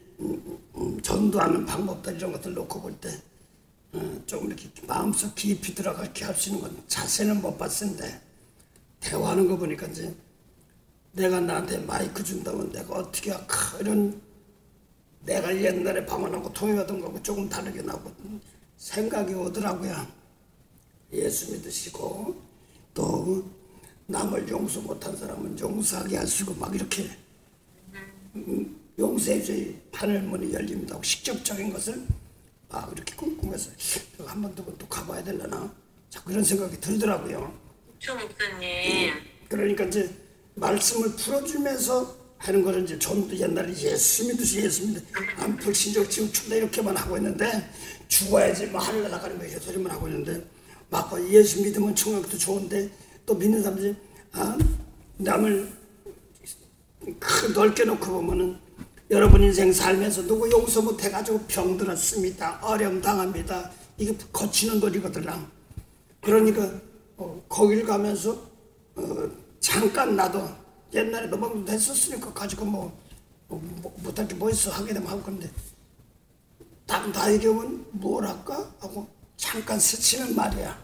전도하는 방법들 이런 것들 놓고 볼 때 좀 이렇게 마음속 깊이 들어가게 할 수 있는 건 자세는 못 봤는데 대화하는 거 보니까 이제 내가 나한테 마이크 준다면 내가 어떻게 이런 내가 옛날에 방언하고 통역하던 거하고 조금 다르게 나고 생각이 오더라고요. 예수 믿으시고 또 남을 용서 못한 사람은 용서하게 하시고 막 이렇게 용서해 주의 하늘 문이 열립니다 하고 직접적인 것을 막 이렇게 꿈꾸면서 한 번 더 또 가봐야 되려나 자꾸 그런 생각이 들더라고요. 초 목사님. 그러니까 이제 말씀을 풀어주면서 하는 거는 이제 전도 옛날에 예수 믿으시 안 불신적 지금 춘다 이렇게만 하고 있는데 죽어야지 뭐 하늘 나가는 거 이런 소리만 하고 있는데 막 예수 믿으면 청약도 좋은데 또 믿는 사람들이 남을 넓게 놓고 보면은 여러분 인생 살면서 누구 용서 못 해가지고 병들었습니다. 어려움 당합니다. 이게 거치는 돌이거든요. 그러니까 거길 가면서 잠깐 나도 옛날에 너무 했었으니까 가지고 못할 게 뭐 있어 하게 되면 하고 그런데 딱 나에게 오면 뭘 할까 하고 잠깐 스치는 말이야.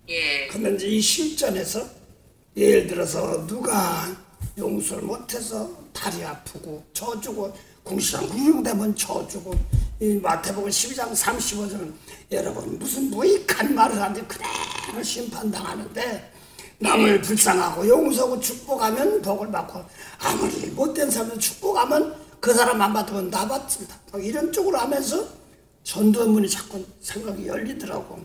예. 근데 이제 이 실전에서 예를 들어서 누가 용서를 못해서 다리 아프고 저주고 궁시렁 궁시렁대면 저주고 이 마태복음 12장 35절은 여러분 무슨 무익한 말을 하는데 그대로 심판당하는데 남을 불쌍하고 용서하고 축복하면 복을 받고 아무리 못된 사람도 축복하면 그 사람 안 받으면 나 받습니다. 이런 쪽으로 하면서 전도문이 자꾸 생각이 열리더라고.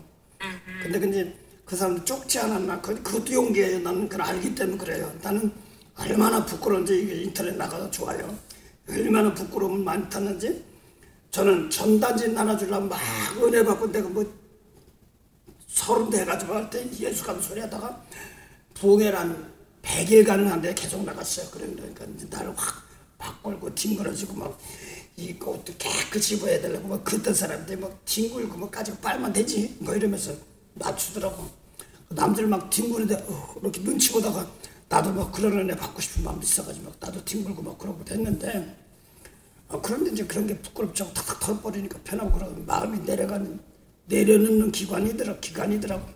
근데 그 사람도 쪽지 않았나? 그것도 용기예요. 나는 그걸 알기 때문에 그래요. 나는 얼마나 부끄러운지 이게 인터넷 나가서 좋아요. 얼마나 부끄러움을 많이 탔는지 저는 전단지 나눠주려면 막 은혜 받고 내가 뭐 30대 해가지고 할 때 예수 감 소리 하다가 부흥회란 100일간은 한데 계속 나갔어요. 그러니까 이제 나를 확 바꿀고 뒹굴어지고 막 이 옷도 깨끗이 입어야 되려고 막 그때 사람들이 막 뒹굴고 뭐 가지고 빨면 되지 뭐 이러면서 맞추더라고. 남들 막 뒹구는데 이렇게 눈치 보다가 나도 막 그런 은혜 받고 싶은 마음도 있어가지고 막 나도 뒹굴고 막 그러고 됐는데 그런데 이제 그런 게 부끄럽지 않고 탁탁 털어버리니까 편하고 그러고 마음이 내려놓는 기관이더라고.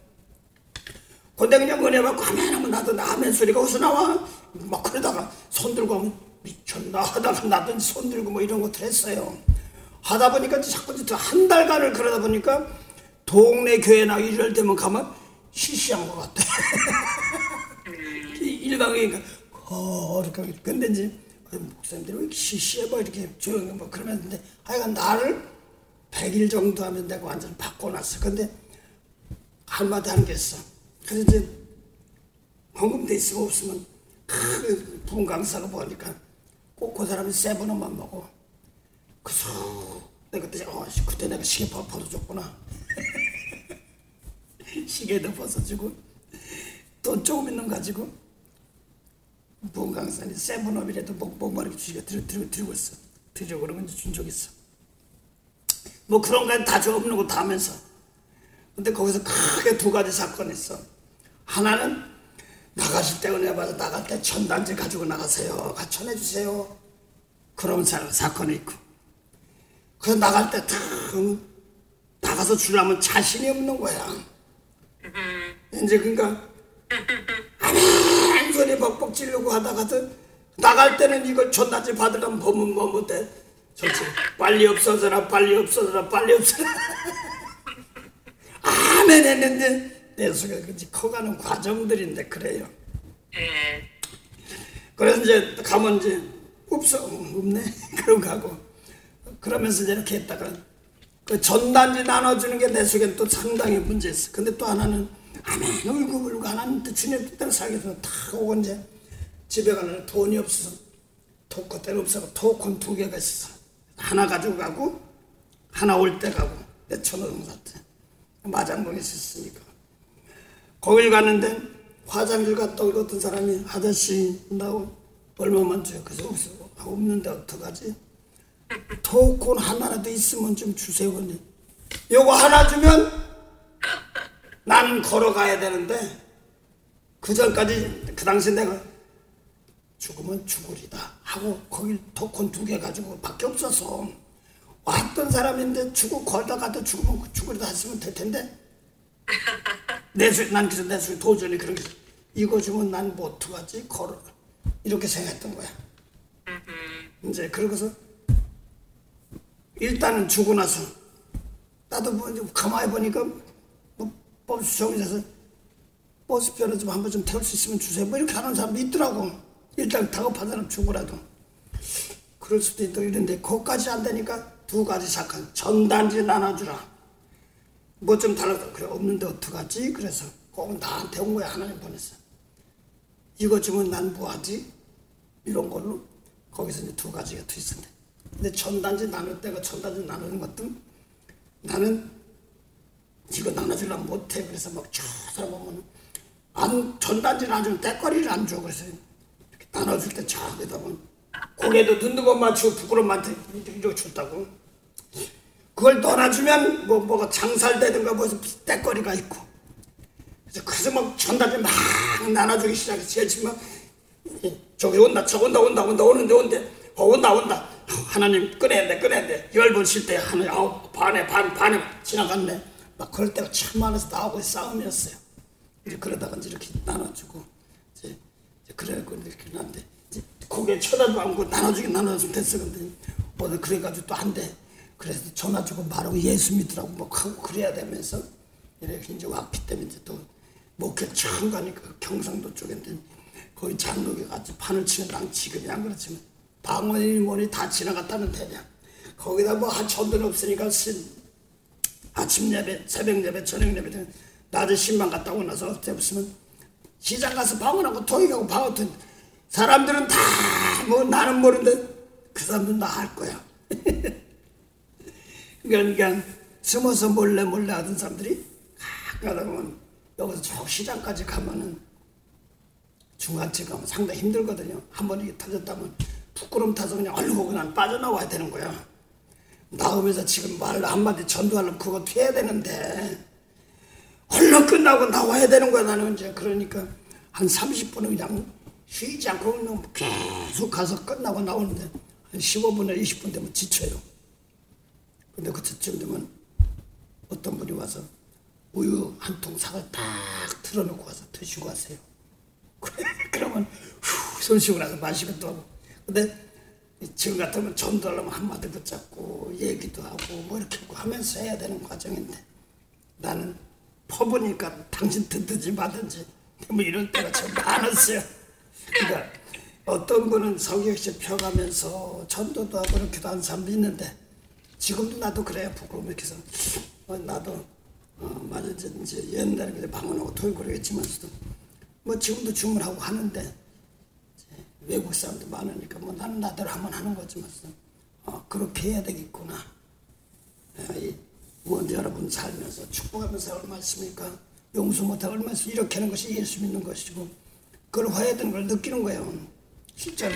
근데 그냥 은혜 받고 하면 나도 아멘 소리가 어디서 나와? 막 그러다가 손 들고 하면 미쳤나 하다가 나도 손 들고 뭐 이런 것들 했어요. 하다 보니까 자꾸 한 달간을 그러다 보니까 동네 교회나 이럴 때만 가면 시시한 것 같아. 일방이니까 이렇게 근데 이제 목사님들이 왜 이렇게 시시해 봐 이렇게 조용히 뭐 그러면 하여간 나를 100일 정도 하면 내가 완전 바꿔놨어. 근데 한마디 하는 게 있어. 그래서 이제 헌금돼 있으면 없으면 그 부흥 강사가 보니까 꼭 그 사람이 세븐업만 먹어. 그래서 내가 그때 내가 시계 벗어줬구나. 시계도 벗어주고 돈 조금 있는 거 가지고 부흥 강사님 세븐업이라도 목마르게 주시가 들고 있어. 드리려고 그러면 준 적 있어. 뭐 그런 건 다 없는 거 다 하면서. 근데 거기서 크게 두 가지 사건이 있어. 하나는 나가실 때 은혜 받아 나갈 때 전단지 가지고 나가세요. 같이 전해주세요. 그런 사건이 있고. 그래서 나갈 때 나가서 주려면 자신이 없는 거야. 이제 그러니까 한 소리 벅벅 지르고 하다가도 나갈 때는 이걸 전단지 받으려면 보면 뭐 못해. 솔직히 빨리 없어져라 빨리 없어져라 빨리 없어져라. 아멘 했는데 내 속에 커가는 과정들인데 그래요. 그래서 이제 가면 이제 없네 그러고 가고 그러면서 이렇게 했다가 그 전단지 나눠주는 게 내 속엔 또 상당히 문제 있어. 근데 또 하나는 아멘 울고 하나는 또 주님 뜻대로 살겠어. 다 오고 이제 집에 가는 돈이 없어서 토크대로 없어서 토큰 2개가 있어. 하나 가지고 가고 하나 올 때 가고 내 천호동사한테 마장동에 있었으니까 거길 갔는데 화장실 갔다 올 어떤 사람이 아저씨 나 얼마만 줘요. 그래서 없는데 어떡하지? 토큰 하나라도 있으면 좀 주세요. 근데 요거 하나 주면 나는 걸어가야 되는데 그 전까지 그 당시 내가 죽으면 죽으리다 하고 거길 토큰 2개 가지고 밖에 없어서 왔던 사람인데 죽고 걸다가도 죽으면 죽으려다 했으면 될 텐데 난 그래서 내 속에 도전이 그런 게 이거 주면 난 뭐 어떡하지? 걸어 이렇게 생각했던 거야. 이제 그러고서 일단은 죽고 나서 나도 뭐 가만히 보니까 뭐 버스 정류장에서 버스표를 좀 한번 좀 태울 수 있으면 주세요. 뭐 이렇게 하는 사람도 있더라고. 일단 다급한 사람 죽으라도. 그럴 수도 있고 이런데 그것까지 안 되니까 두 가지 사건. 전단지 나눠주라. 뭐 좀 달라서 그래 없는데 어떡하지? 그래서 꼭 나한테 온 거야. 하나님 보냈어. 이거 주면 난 뭐하지? 이런 걸로 거기서 이제 두 가지가 더 있었는데 근데 전단지 나눌 때가 전단지 나누는 것도 나는 이거 나눠주려면 못해. 그래서 막 저 사람 보면 전단지 나누면 때거리를 안 줘. 그래서 이렇게 나눠줄 때 저기다 보면 고개도 듣는 것만 주고 부끄러움한테 이렇게 줬다고. 그걸 떠나주면 뭐가 장살되든가 뭐해서 때거리가 있고. 그래서 막 전단지 막 나눠주기 시작해서 제일 지금 막 저기 온다 저거 온다 오는데 온다 하나님 꺼내야 돼 10번 쉴 때 하나님 반에 지나갔네. 막 그럴 때가 참 많아서 나하고의 싸움이었어요. 그러다가 이렇게 나눠주고 이제 그래갖고 이렇게 나는데 고개 쳐다도 않고 나눠주면 됐어. 근데 오늘 그래가지고 또 안 돼. 그래서 전화 주고 말하고 예수 믿으라고 막 하고 그래야 되면서 이렇게 이제 왔기 때문에 이제 또 목회 처음 가니까 경상도 쪽인데 거기 장로교 같이 판을 치는 당 지금이 안 그렇지만 방언이 뭐니 다 지나갔다는 데냐. 거기다 뭐 한 전도는 없으니까 아침 예배, 새벽 예배, 저녁 예배 등 낮에 신방 갔다 오고 나서 없으면 시장 가서 방언하고 토익하고 방언 사람들은 다 뭐 나는 모르는데 그 사람들은 다 할 거야. 그러니까 숨어서 몰래 하던 사람들이 가다 보면 여기서 저 시장까지 가면은 중간쯤 가면 상당히 힘들거든요. 한 번 이게 터졌다면 부끄럼 타서 그냥 얼른 그냥 빠져나와야 되는 거야. 나오면서 지금 말 한마디 전도하려면 그거 피해야 되는데 얼른 끝나고 나와야 되는 거야. 나는 이제 그러니까 한 30분은 그냥 쉬지 않고 그냥 계속 가서 끝나고 나오는데 한 15분에 20분 되면 지쳐요. 근데 그때쯤 되면 어떤 분이 와서 우유 한 통 사과 딱 틀어놓고 와서 드시고 가세요. 그러면 손 쉬고 나서 마시면 또 하고. 근데 지금 같으면 전도하려면 한마디 붙잡고 얘기도 하고 뭐 이렇게 하면서 해야 되는 과정인데 나는 퍼보니까 당신 듣든지 마든지 뭐 이런 때가 참 많았어요. 그러니까 어떤 분은 성경시 펴가면서 전도도 하고 이렇게도 하는 사람도 있는데 지금도 나도 그래요. 부끄러움 이렇게 해서 나도 맞아 이제 옛날에 그래 방언하고 토익 그러겠지만서도 뭐 지금도 주문하고 하는데 외국 사람도 많으니까 뭐 나는 나대로 하면 하는 거지만 그렇게 해야 되겠구나. 뭐 여러분 살면서 축복하면서 얼마 있습니까? 용서 못하고 얼마 있어 이렇게 하는 것이 예수 믿는 것이고 그걸 화해되는 걸 느끼는 거예요. 실제로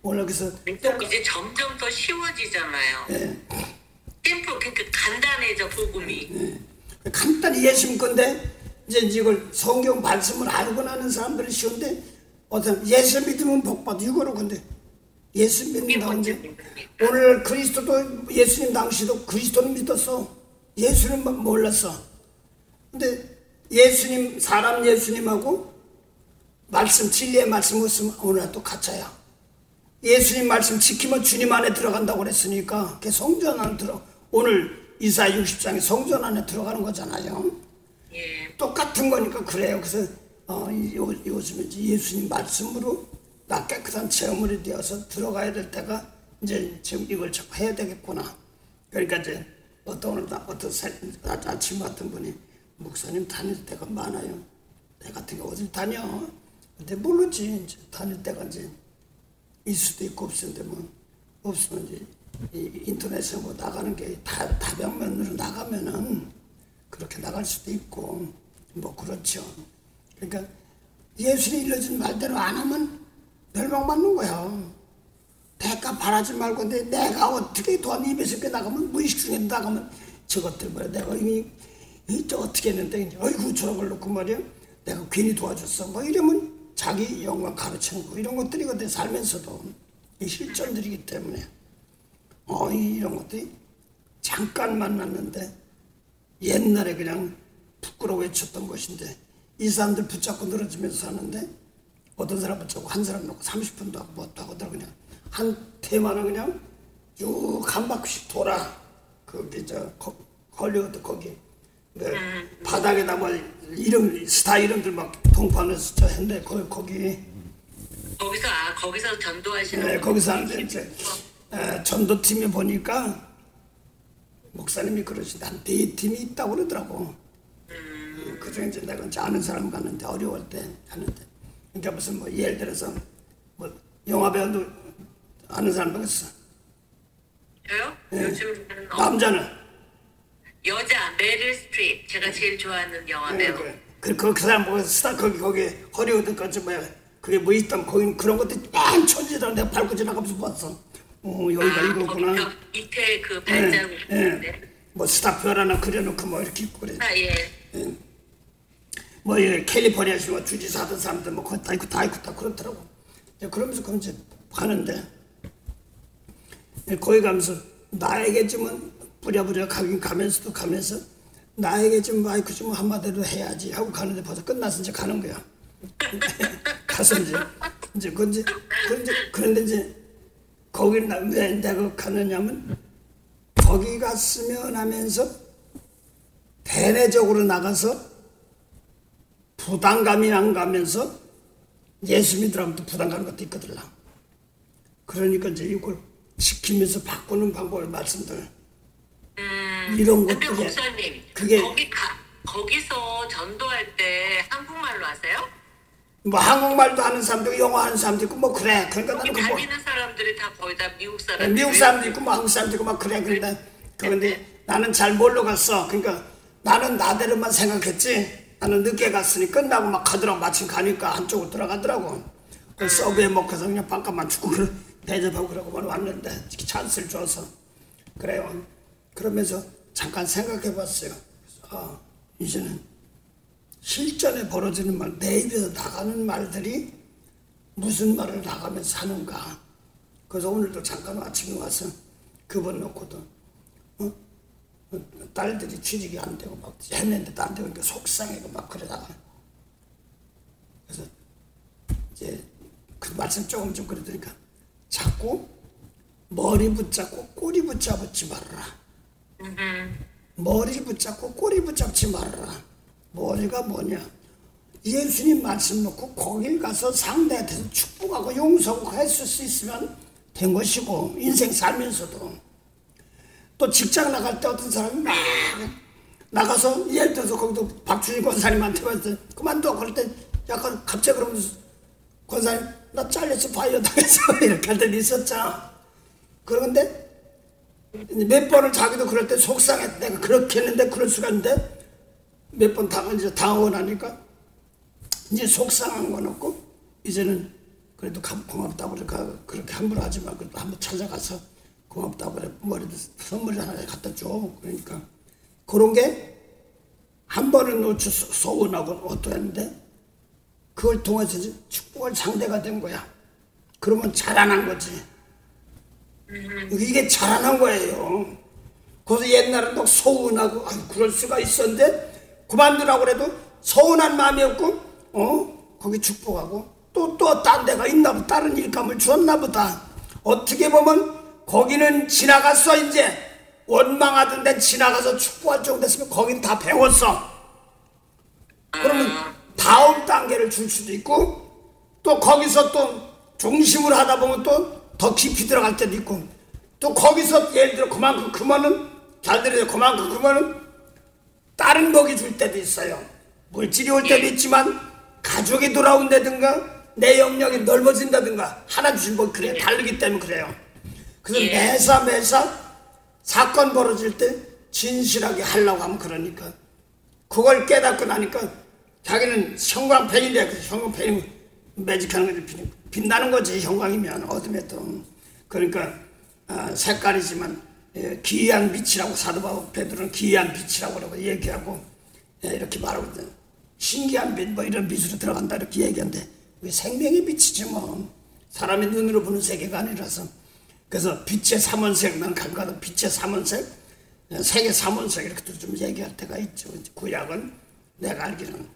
오늘 그래서 이제 점점 더 쉬워지잖아요. 템포 그러니까 간단해져 복음이. 간단히 예수 믿 건데 이제 이걸 성경 말씀을 알고 나는 사람들은 쉬운데 어떤 예수 믿으면 복받아 이거로 근데 예수 믿는다고 이제 오늘 그리스도도 예수님 당시도 그리스도는 믿었어. 예수님만 몰랐어. 근데 예수님 사람 예수님하고 말씀 진리의 말씀 없으면 오늘도 가짜야. 예수님 말씀 지키면 주님 안에 들어간다고 그랬으니까 그게 성전 안에 오늘 이사야 60장에 성전 안에 들어가는 거잖아요. 똑같은 거니까 그래요. 그래서 요즘에 예수님 말씀으로 나 깨끗한 체험물이 되어서 들어가야 될 때가 이제 지금 이걸 자꾸 해야 되겠구나. 그러니까 이제 어떤 아침 같은 분이 목사님 다닐 때가 많아요. 내 같은 경우 어딜 다녀? 근데 모르지. 이제 다닐 때가 이제 있을 수도 있고 없는데 뭐 없으면 이제 인터넷에 뭐 나가는 게 다방면으로 나가면은 그렇게 나갈 수도 있고 뭐 그렇죠. 그러니까 예수님이 일러준 말대로 안 하면 멸망받는 거야. 대가 바라지 말고 근데 내가 어떻게 돈 입에서 꽤 나가면 무의식 중에 나가면 저것들 말이야. 내가 이미 어떻게 했는데 어이구 저런 걸 놓고 말이야. 내가 괜히 도와줬어. 뭐 이러면 자기 영광 가르치는 거 이런 것들이거든. 살면서도 이 실전들이기 때문에 이런 것들이 잠깐 만났는데 옛날에 그냥 부끄러워 외쳤던 것인데 이 사람들 붙잡고 늘어지면서 사는데 어떤 사람 붙잡고 한 사람 놓고 30분도 하고 뭣도 하고 그냥 한 테마는 그냥 쭉 한 바퀴씩 돌아. 거기 헐리우드 거기 바닥에다 뭐 이름 스타 이름들 막 동판해서 했는데 거기서 전도하시는 네, 거기서 하는데 이제 전도팀에 보니까 목사님이 그러시다 한 4팀이 있다고 그러더라고. 그중에 이제 내가 이제 아는 사람 갔는데 어려울 때 하는데 그러니까 무슨 뭐 예를 들어서 뭐 영화 배우도 아는 사람도 있어. 저요? 네. 요즘 남자는 여자 메릴 스트립 제가 제일 좋아하는 영화 배우. 그 사람 보고 스타 거기 허리우드까지 뭐야 그게 뭐 있다면 거기는 그런 것들 막 천지더라. 내가 밟고 지나가면서 봤어. 여기가 이거구나. 밑에 그 발자국. 뭐 스타표라나 그려놓고 뭐 이렇게 있고 그래. 예. 뭐 캘리포니아시 뭐 주지사 하던 사람들 뭐 거기 다 있고 그렇더라고. 그러면서 그럼 이제 가는데 거기 가면서 나에게 좀 부랴부랴 가면서 나에게 좀 마이크 좀 한마디로 해야지 하고 가는데 벌써 끝나서 이제 가는 거야. 가서 그런데 이제 거기는 왜 내가 가느냐면 거기 갔으면 하면서 대내적으로 나가서 부담감이 안 가면서 예수 믿으라면 또 부담 가는 것도 있거든. 그러니까 이제 이걸 지키면서 바꾸는 방법을 말씀들. 이런 근데 것들이 목사님, 그게 거기서 전도할 때 한국말로 하세요? 뭐 한국말도 하는 사람도 있고 영어 하는 사람도 있고 뭐 그래. 그러니까 나는 다니는 사람들이 다 거의 다 미국 사람들. 미국 사람도 있고 뭐 한국 사람도 있고 막 그래. 그런데 나는 잘 모르고 갔어. 그러니까 나는 나대로만 생각했지. 나는 늦게 갔으니 끝나고 막 가더라고. 마침 가니까 한쪽으로 들어가더라고. 그 서브에 먹고서 그냥 밥값만 주고 대접하고 그러고 왔는데 찬스를 줘서 그래요. 그러면서 잠깐 생각해 봤어요. 이제는 실전에 벌어지는 말, 내 입에서 나가는 말들이 무슨 말을 나가면서 하는가. 그래서 오늘도 잠깐 아침에 와서 그분 놓고도 딸들이 취직이 안 되고 막 했는데도 안 되고 그러니까 속상해고 막 그러다가 그래서 이제 그 말씀 조금 좀 그러더니까 자꾸 머리 붙잡고 꼬리 붙잡지 말아라. 머리 붙잡고 꼬리 붙잡지 말아라. 머리가 뭐냐? 예수님 말씀 놓고 거길 가서 상대한테서 축복하고 용서하고 했을 수 있으면 된 것이고 인생 살면서도 또 직장 나갈 때 어떤 사람이 막 나가서 예를 들어서 거기도 박준희 권사님한테 봤을 때 그만둬 그럴 때 약간 갑자기 그러면서 권사님 나 잘려서 파이어 당해서 이렇게 할 때도 있었잖아. 그런데 몇 번을 자기도 그럴 때 속상해. 내가 그렇게 했는데 그럴 수가 있는데 몇 번 당하고 나니까 이제 속상한 건 없고 이제는 그래도 고맙다고 그렇게 함부로 하지 말고 그래도 한번 찾아가서 고맙다고 그래. 머리도 선물 하나 갖다 줘. 그러니까 그런 게 한 번은 놓쳐 서운하고 어떠했는데 그걸 통해서 축복할 상대가 된 거야. 그러면 자라난 거지. 이게 자라난 거예요. 그래서 옛날은 막 서운하고 그럴 수가 있었는데 그만두라고 그래도 서운한 마음이 없고 거기 축복하고 또 딴 데가 있나 보다. 다른 일감을 주었나 보다. 어떻게 보면 거기는 지나갔어. 이제 원망하던 데 지나가서 축복할 정도 됐으면 거긴 다 배웠어. 그러면 다음 단계를 줄 수도 있고 또 거기서 또 중심으로 하다 보면 또 더 깊이 들어갈 때도 있고 또 거기서 예를 들어 그만큼 크면은 잘 들어요. 그만큼 크면은 다른 먹이 줄 때도 있어요. 물질이 올 때도 있지만 가족이 돌아온다든가 내 영역이 넓어진다든가 하나 주신 뭐 그래 다르기 때문에 그래요. 그래서 매사 사건 벌어질 때 진실하게 하려고 하면 그러니까 그걸 깨닫고 나니까 자기는 형광펜인데 그 형광펜이 매직하는 거지 빛나는 거지. 형광이면 어둠에도 그러니까 색깔이지만 기이한 빛이라고 사도 베드로는 기이한 빛이라고 그러고 얘기하고 이렇게 말하고 신기한 빛 뭐 이런 빛으로 들어간다 이렇게 얘기하는데 그게 생명의 빛이지 뭐 사람의 눈으로 보는 세계가 아니라서 그래서 빛의 삼원색 난 가끔가다 빛의 삼원색 세계 3원석 이렇게 좀 얘기할 때가 있죠. 구약은 내가 알기로는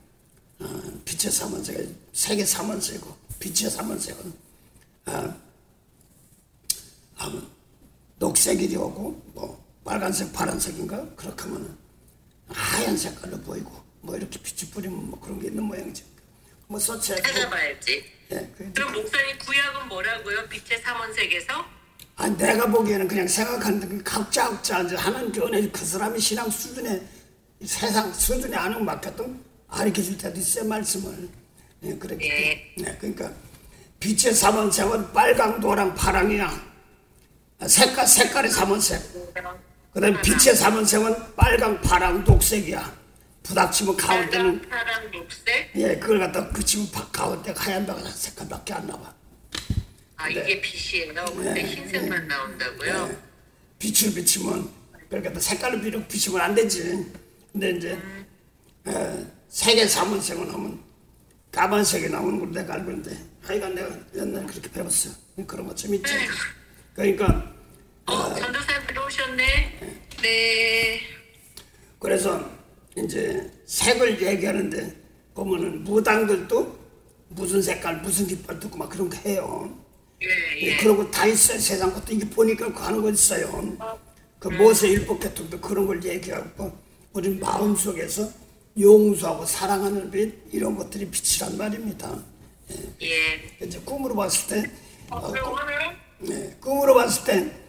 빛의 3원석, 세계 3원석이고 빛의 3원석은 녹색이 오고 뭐 빨간색, 파란색인가 그렇게 하면 하얀 색깔로 보이고 뭐 이렇게 빛이 뿌리면 뭐 그런 게 있는 모양이죠. 뭐 서치해 찾아봐야지. 예, 그럼 목사님 구약은 뭐라고요? 빛의 삼원색에서? 아니 내가 보기에는 그냥 생각하는데 각자 이제 하나님께 은혜 그 사람이 신앙 수준에 세상 수준에 아는 맞게끔 가르쳐줄 때도 있어요 말씀을. 예, 그렇기 때문에 그러니까 빛의 삼원색은 빨강, 노랑, 파랑이야. 색깔의 삼원색. 그다음에 빛의 삼원색은 빨강, 파랑, 녹색이야. 부닥치면 가운데는 빨강, 파랑, 녹색? 예, 그걸 갖다 그치면 가운데 하얀 색깔밖에 안 나와. 아, 이게 빛이에요? 근데 흰색만 나온다고요? 빛을 비치면 그러니까 색깔을 비치면 안 되지. 근데 이제 색의 삼원색은 하면 까만색이 나오는 걸 내가 알고 있는데 하여간 내가 옛날에 그렇게 배웠어. 그런 것 좀 있지. 그러니까 전도사님 들어오셨네. 네. 그래서 이제 색을 얘기하는데 보면은 무당들도 무슨 색깔 무슨 깃발 두고 막 그런 거 해요. 예. 그런 거 다 있어요. 세상 것도 이게 보니까 하는 거 있어요. 그 모세 율법 계통도 그런 걸 얘기하고 우리 마음속에서 용서하고 사랑하는 빛 이런 것들이 빛이란 말입니다. 예. 이제 꿈으로 봤을 때 꿈으로 봤을 때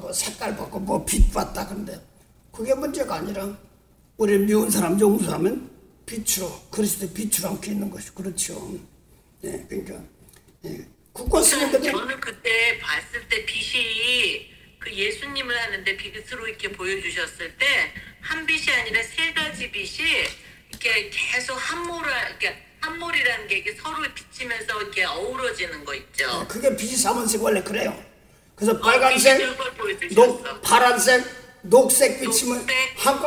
뭐 색깔 봤고 뭐 빛 봤다 근데 그게 문제가 아니라 우리 미운 사람 용서하면 빛으로 그리스도의 빛으로 함께 있는 것이 그렇죠. 그러니까 국권스님들 저는 그때 봤을 때 빛이 그 예수님을 하는데 빛으로 이렇게 보여주셨을 때 한 빛이 아니라 세 가지 빛이 이렇게 계속 한몰이라는 게 이게 서로 비치면서 이렇게 어우러지는 거 있죠. 그게 빛이 삼원색 원래 그래요. 그래서 빨간색, 보여주셨어. 파란색, 녹색 비치면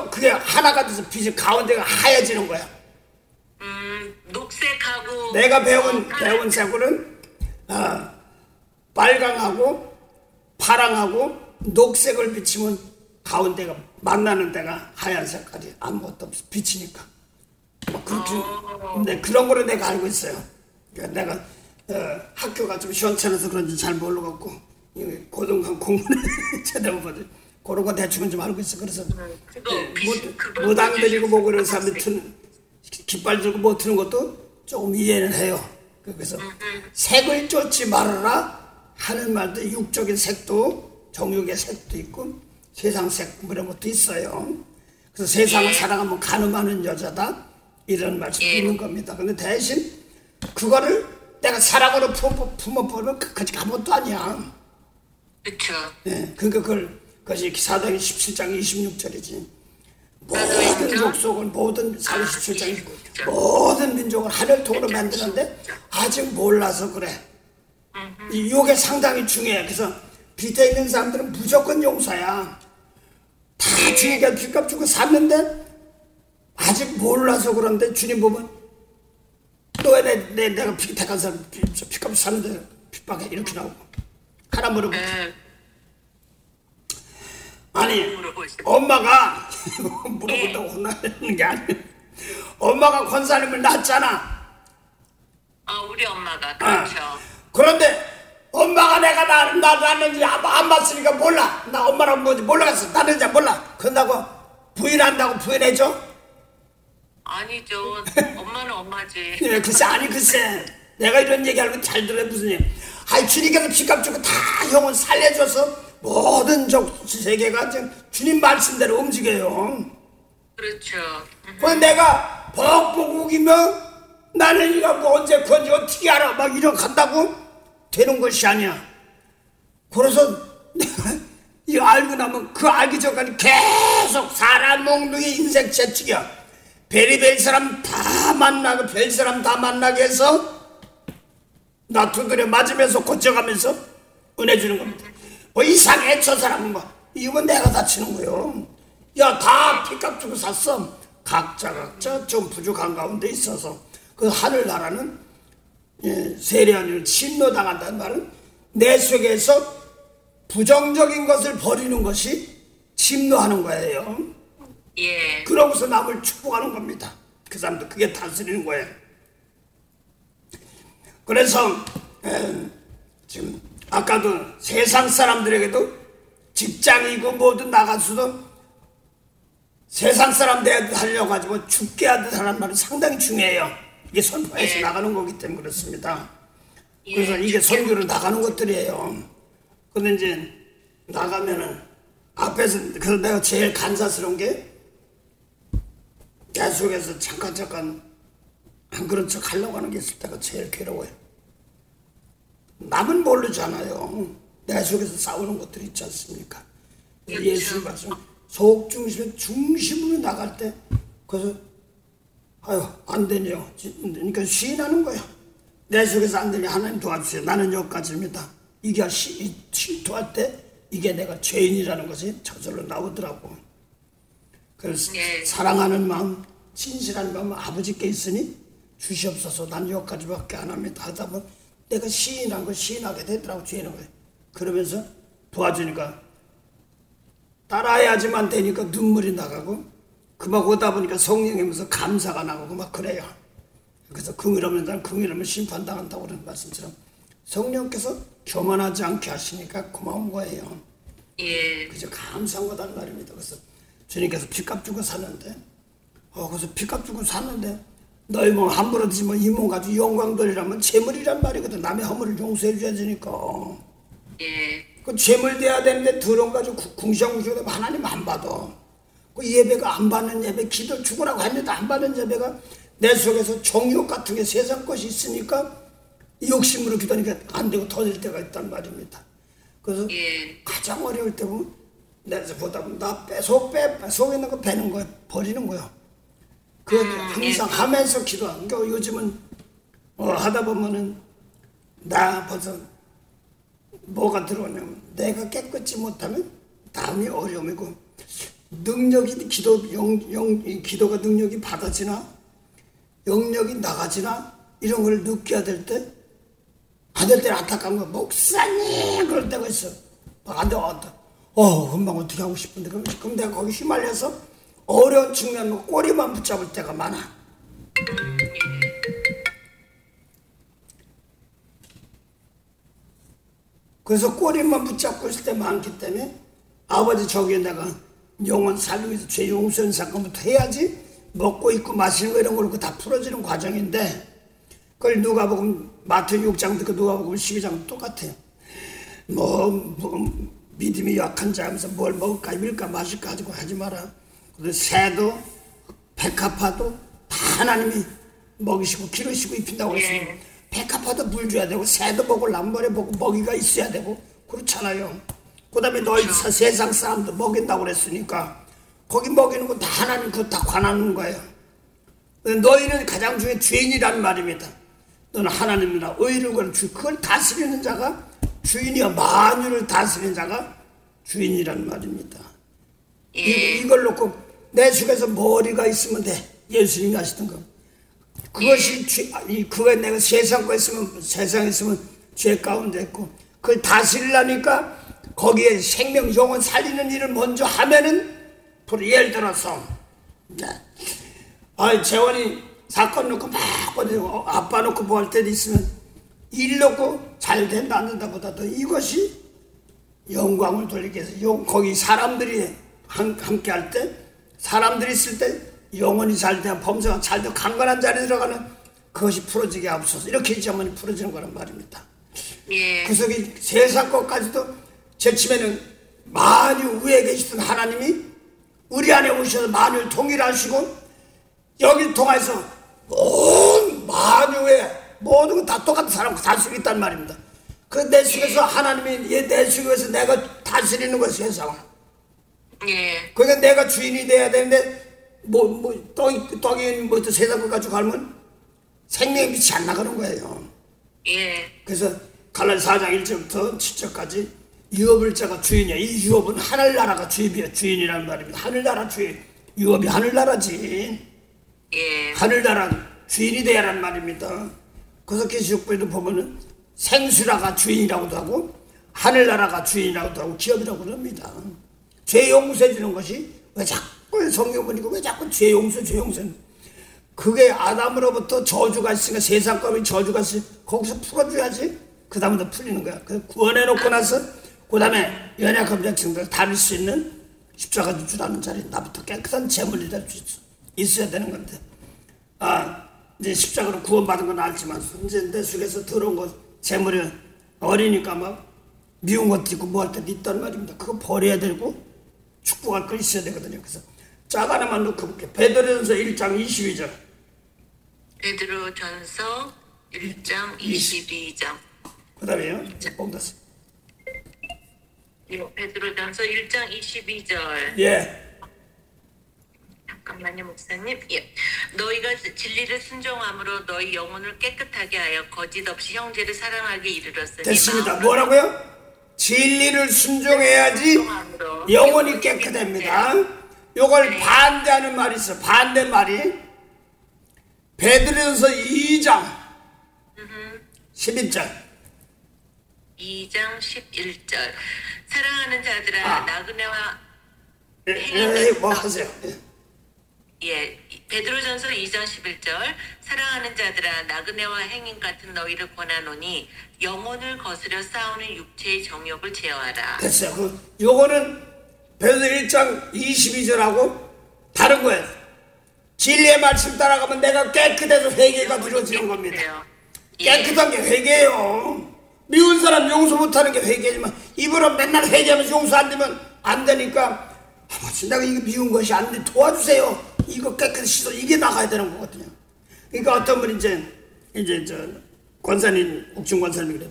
그게 하나가 돼서 빛이 가운데가 하얘지는 거야. 녹색하고 내가 배운 색으로는 빨강하고 파랑하고 녹색을 비치면 가운데가 만나는 데가 하얀 색깔이 아무것도 없어 비치니까 뭐 그렇게 근데 그런 거를 내가 알고 있어요. 그러니까 내가 학교가 좀 시원찮아서 그런지 잘 몰라갖고 고등학교 공부를 제대로 보지 그런 거 대충은 좀 알고 있어. 그래서 무당들이고 뭐고 이런 사람들 깃발 들고 뭐 트는 것도 조금 이해는 해요. 그래서 색을 쫓지 말아라 하는 말도 육적인 색도 정욕의 색도 있고 세상 색 이런 것도 있어요. 그래서 세상을 사랑하면 가늠하는 여자다 이런 말씀이 있는 겁니다. 근데 대신 그거를 내가 사랑으로 품어보면 그것이 아무것도 아니야. 그렇죠. 그러니까 그것이 사도행 17장 26절이지. 모든 족속을 모든 사도 17장 모든 민족을 하늘통으로 만드는데 아직 몰라서 그래. 이게 상당히 중요해. 그래서 빛에 있는 사람들은 무조건 용사야. 다 주님께 빚값 주고 샀는데 아직 몰라서 그런데 주님 보면 너 왜 내가 택한 사람 빚값 샀는데 빚박에 이렇게 나오고 하나 물어보지. 아니 엄마가 물어본다고 혼나는 게 아니야. 엄마가 권사님을 낳았잖아. 우리 엄마가 그렇죠. 그런데 엄마가 내가 낳았는지 안 봤으니까 몰라. 나 엄마랑 뭔지 몰라갔어. 나는 잘 몰라. 그런다고 부인한다고 부인해줘? 아니죠. 엄마는 엄마지. 글쎄 글쎄. 내가 이런 얘기하는 거 잘 들어요. 무슨 얘기. 주님께서 빚값 주고 다 영혼 살려줘서 모든 세계가 주님 말씀대로 움직여요. 그렇죠. 그런데 내가 벅벅 우기면 나는 이거 뭐 언제 건지 어떻게 알아 막 이렇게 한다고 되는 것이 아니야. 그래서 내가 이거 알고 나면 그 알기 전까지 계속 사람 몽둥이 인생 채찍이야. 베리벨 사람 다 만나고 별 사람 다 만나게 해서 나 두드려 맞으면서 고쳐가면서 은혜 주는 겁니다. 뭐 이상해 저 사람은 뭐 이건 내가 다치는 거요. 야 다 빚값 주고 샀어. 각자 좀 부족한 가운데 있어서 그 하늘나라는 세례하는 침노당한다는 말은 내 속에서 부정적인 것을 버리는 것이 침노하는 거예요. 예. 그러고서 남을 축복하는 겁니다. 그 사람도 그게 다스리는 거예요. 그래서 지금 아까도 세상 사람들에게도 직장이고 뭐든 나가서도 세상 사람 대하려고 죽게 하듯하는 말은 상당히 중요해요. 이게 선포해서 나가는 거기 때문에 그렇습니다. 그래서 이게 선교로 나가는 것들이에요. 근데 이제 나가면은 앞에서, 그래서 내가 제일 간사스러운 게 내 속에서 잠깐 안 그런 척 하려고 하는 게 있을 때가 제일 괴로워요. 남은 모르잖아요. 내 속에서 싸우는 것들이 있지 않습니까? 예수님 말씀 속 중심으로 나갈 때 그래서 아유 안 되네요. 그러니까 시인하는 거야. 내 속에서 안 되니 하나님 도와주세요. 나는 여기까지입니다. 이게 실토할 때 이게 내가 죄인이라는 것이 저절로 나오더라고. 그래서 사랑하는 마음, 진실한 마음 아버지께 있으니 주시옵소서. 난 여기까지밖에 안 합니다. 하다 보면 내가 시인한 걸 시인하게 되더라고. 죄인한 거예요. 그러면서 도와주니까 따라야지만 되니까 눈물이 나가고 그만 오다 보니까 성령이면서 감사가 나고 막 그래요. 그래서 긍휼하면 난 긍휼하면 심판당한다고 그런 말씀처럼 성령께서 교만하지 않게 하시니까 고마운 거예요. 예. 그저 감사한 거단 말입니다. 그래서 주님께서 피값 주고 샀는데 그래서 피값 주고 샀는데 너희 몸 함부로 드시면 이 몸 가지고 영광 돌리라면 재물이란 말이거든. 남의 허물을 용서해 줘야 되니까. 예. 그 재물 돼야 되는데 더러운 가지고 궁시렁궁시렁 하나님 안 받아. 그 예배가 안 받는 예배, 기도 죽으라고 했는데 안 받는 예배가 내 속에서 정욕 같은 게 세상 것이 있으니까 욕심으로 기도하니까 안 되고 터질 때가 있단 말입니다. 그래서 가장 어려울 때 보면 내가 보다 보면 나 속에 있는 거 빼는 거야, 버리는 거야. 그 항상 하면서 기도하는 거. 요즘은 하다 보면은 나 벌써 뭐가 들어오냐면 내가 깨끗이 못하면 다음이 어려움이고 능력이 기도가 능력이 받아지나 영역이 나가지나 이런 걸 느껴야 될 때 안 될 때는 안타까운 거야. 목사님 그럴 때가 있어. 안 돼. 금방 어떻게 하고 싶은데 그럼 내가 거기 휘말려서 어려운 측면으로 꼬리만 붙잡을 때가 많아. 그래서 꼬리만 붙잡고 있을 때 많기 때문에 아버지 저기에 내가 영혼 살리기 위해서 죄 용서는 사건부터 해야지 먹고 입고 마시는 거 이런 걸로 다 풀어지는 과정인데 그걸 누가 보면 마태 6장 듣고 누가 보면 12장 똑같아요. 믿음이 약한 자 하면서 뭘 먹을까 입을까 마실까 가지고 하지 마라. 그리고 새도 백합화도 다 하나님이 먹이시고 기르시고 입힌다고 그랬으니 백합화도 물 줘야 되고 새도 먹으려면 머리 먹고 먹이가 있어야 되고 그렇잖아요. 그 다음에 너희 세상 사람도 먹인다고 그랬으니까 거기 먹이는 거 다 하나님 그거 다 관하는 거예요. 너희는 가장 중에 죄인이란 말입니다. 너는 하나님이나 의를 구하는 그걸 다스리는 자가 주인이여 만유를 다스리는 자가 주인이란 말입니다. 이걸 놓고 내 속에서 머리가 있으면 돼. 예수님이 하시던 거. 그것이 그거 내가 세상에 있으면 죄 가운데 있고 그걸 다스리려니까 거기에 생명 영혼 살리는 일을 먼저 하면은 예를 들어서 재원이 사건 놓고 막 아빠 놓고 뭐 할 때도 있으면 일 놓고 잘 된다 안 된다 보다도 이것이 영광을 돌리기 위해서 거기 사람들이 함께 할 때 사람들이 있을 때 영혼이 잘 되고 범사가 잘 되고 강건한 자리에 들어가는 그것이 풀어지게 하옵소서. 이렇게 이자만이 풀어지는 거란 말입니다. 그 속에 세상 것까지도 제침에는 만유 위에 계시던 하나님이 우리 안에 오셔서 만유를 통일하시고 여기를 통해서 온 만유의 모든 건 다 똑같은 사람 다스리고 있단 말입니다. 그 내 속에서 하나님이 내 속에서 내가 다스리는 거야 세상을. 그러니까 내가 주인이 돼야 되는데 떡이 세상 것 가지고 가면 생명의 빛이 안 나가는 거예요. 그래서 갈라디아 4장 1절부터 7절까지 유업을 자가 주인이야. 이 유업은 하늘나라가 주인이라는 말입니다. 하늘나라 주인. 유업이 하늘나라지. 하늘나라 주인이 되야라는 말입니다. 그래서 계시록부에도 보면은 생수라가 주인이라고도 하고 하늘나라가 주인이라고도 하고 기업이라고도 합니다. 죄 용서해 주는 것이 왜 자꾸 성경 보니까 왜 자꾸 죄 용서 그게 아담으로부터 저주가 있으니까 세상 법이 저주가 있으니까 거기서 풀어줘야지 그 다음부터 풀리는 거야. 그래서 구원해 놓고 나서 그 다음에 연약한 백성들 다룰 수 있는 십자가 주라는 자리에 나부터 깨끗한 재물이 될 수 있어야 되는 건데 이제 십자가로 구원받은 건 알지만 이제 내 속에서 들어온 것 재물이 어리니까 막 미운 것도 있고 뭐 할 때도 있단 말입니다. 그거 버려야 되고 축복할 거 있어야 되거든요. 그래서 짝 하나만 넣고 볼게요. 베드로전서 1장 22절. 베드로전서 1장 22장. 그 다음에요. 뽕다스. 베드로전서 1장 22절. 예. 잠깐만요, 목사님. 예. 너희가 진리를 순종함으로 너희 영혼을 깨끗하게 하여 거짓 없이 형제를 사랑하게 이르렀으니. 됐습니다. 뭐라고요? 진리를 순종해야지 영혼이 깨끗합니다. 요걸 반대하는 말이 있어. 반대 말이 베드로전서 2장 11절. 2장 11절. 사랑하는 자들아 나그네와 뭐 하세요? 예, 베드로전서 2장 11절. 사랑하는 자들아 나그네와 행인 같은 너희를 권하노니 영혼을 거스려 싸우는 육체의 정욕을 제어하라. 됐어요. 요거는 베드로 1장 22절하고 다른 거예요. 진리의 말씀 따라가면 내가 깨끗해서 회개가 이루어지는 겁니다. 깨끗한 게 회개예요. 미운 사람 용서 못하는 게 회개지만 이분은 맨날 회개하면서 용서 안 되면 안 되니까 아버지 내가 이거 미운 것이 안 돼 도와주세요. 이거 깨끗이 씻어 이게 나가야 되는 거거든요. 그러니까 어떤 분이 이제 저 권사님 옥중 권사님이 그래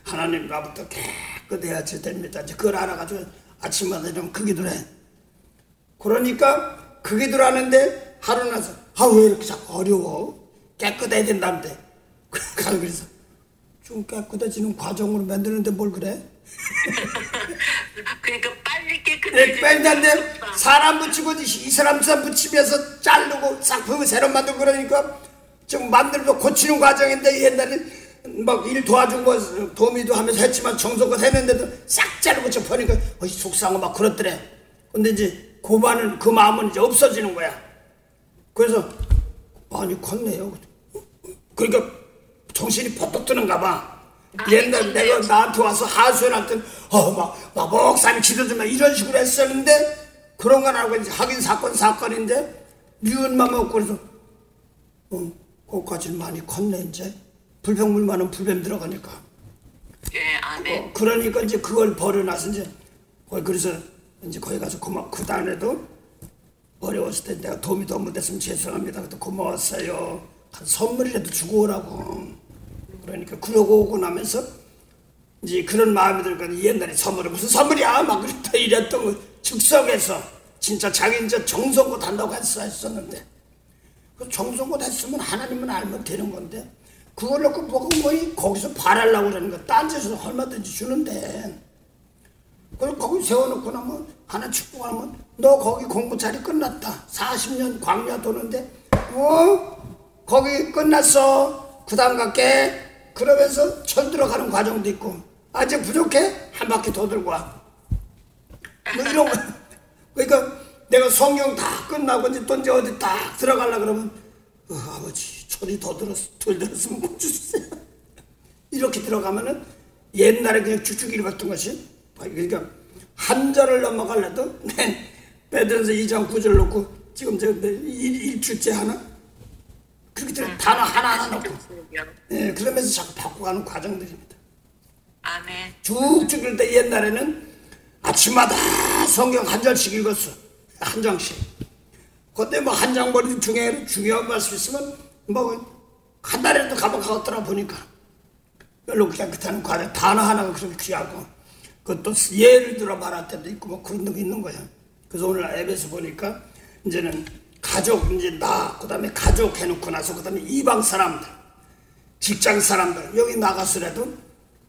하나님 나부터 깨끗해야지 됩니다. 이제 그걸 알아가지고 아침마다 좀 그 기도를 해. 그러니까 그 기도를 하는데 하루 나서 왜 이렇게 자꾸 어려워 깨끗해야 된다는데 그래서 좀 깨끗해지는 과정으로 만드는데 뭘 그래? 그러니까 빨리 깨끗해지는 뺀다는데 사람 붙이고 이 사람 붙이면서 자르고 싹 보고 새로 만들고 그러니까 좀 만들고 고치는 과정인데 옛날에 막 일 도와준 거 도우미도 하면서 했지만 정성껏 했는데도 싹 자르고 저 보니까 속상하고 막 그렇더래. 근데 이제 그 마음은 이제 없어지는 거야. 그래서 많이 컸네요. 그러니까 정신이 퍼뜩 드는가 봐. 옛날 내가 나한테 와서 하소연할 땐 막 목사님 기도 좀 해 이런 식으로 했었는데 그런 건 알고 이제 하긴 사건인데 미운 마음 먹고 그래서 그것까지는 많이 컸네 이제 불평불만은 불뱀 들어가니까. 예, 아멘. 그러니까 이제 그걸 버려놔서 이제 그래서 이제 거기 가서 그 다음에도 어려웠을 때 내가 도움이 더 못했으면 죄송합니다. 그것도 고마웠어요. 선물이라도 주고 오라고. 그러니까 그러고 오고 나면서 이제 그런 마음이 들니까 옛날에 선물이 무슨 선물이야 막 이랬던 거 즉석에서 진짜 자기 이제 정성껏 한다고 했었는데 그 정성껏 했으면 하나님은 알면 되는 건데 그걸 놓고 보고 거기서 바라려고 그러는 거 딴 데서 얼마든지 주는데 그걸 거기 세워놓고 나면 하나 축복하면 너 거기 공부 자리 끝났다 40년 광야 도는데 거기 끝났어 그 다음 갈게 그러면서 천 들어가는 과정도 있고 아직 부족해? 한 바퀴 더 들고 와 뭐 이런 거 그러니까 내가 성경 다 끝나고 이제 또 이제 어디 딱 들어가려고 그러면 아버지 천이 덜 들었으면 고쳐주세요 이렇게 들어가면은 옛날에 그냥 쭉쭉 읽었던 것이 그러니까 한 절을 넘어가려도 베드로전서 2장 9절 놓고 지금 저 일주일째 하나 그렇게 단어 하나하나 넣고 그러면서 자꾸 바꿔가는 과정들입니다. 아멘. 쭉쭉 읽을 때 옛날에는 아침마다 성경 한 절씩 읽었어. 한 장씩. 그때 뭐 한 장 버리는 중에 중요한 말씀 있으면 뭐 한 달에도 가보더라 보니까 별로 깨끗한 과정 단어 하나가 그렇게 귀하고 그것도 예를 들어 말할 때도 있고 뭐 그런 게 있는 거야. 그래서 오늘 앱에서 보니까 이제는 가족 이제 그 다음에 가족 해놓고 나서 그 다음에 이방 사람들 직장 사람들 여기 나가서라도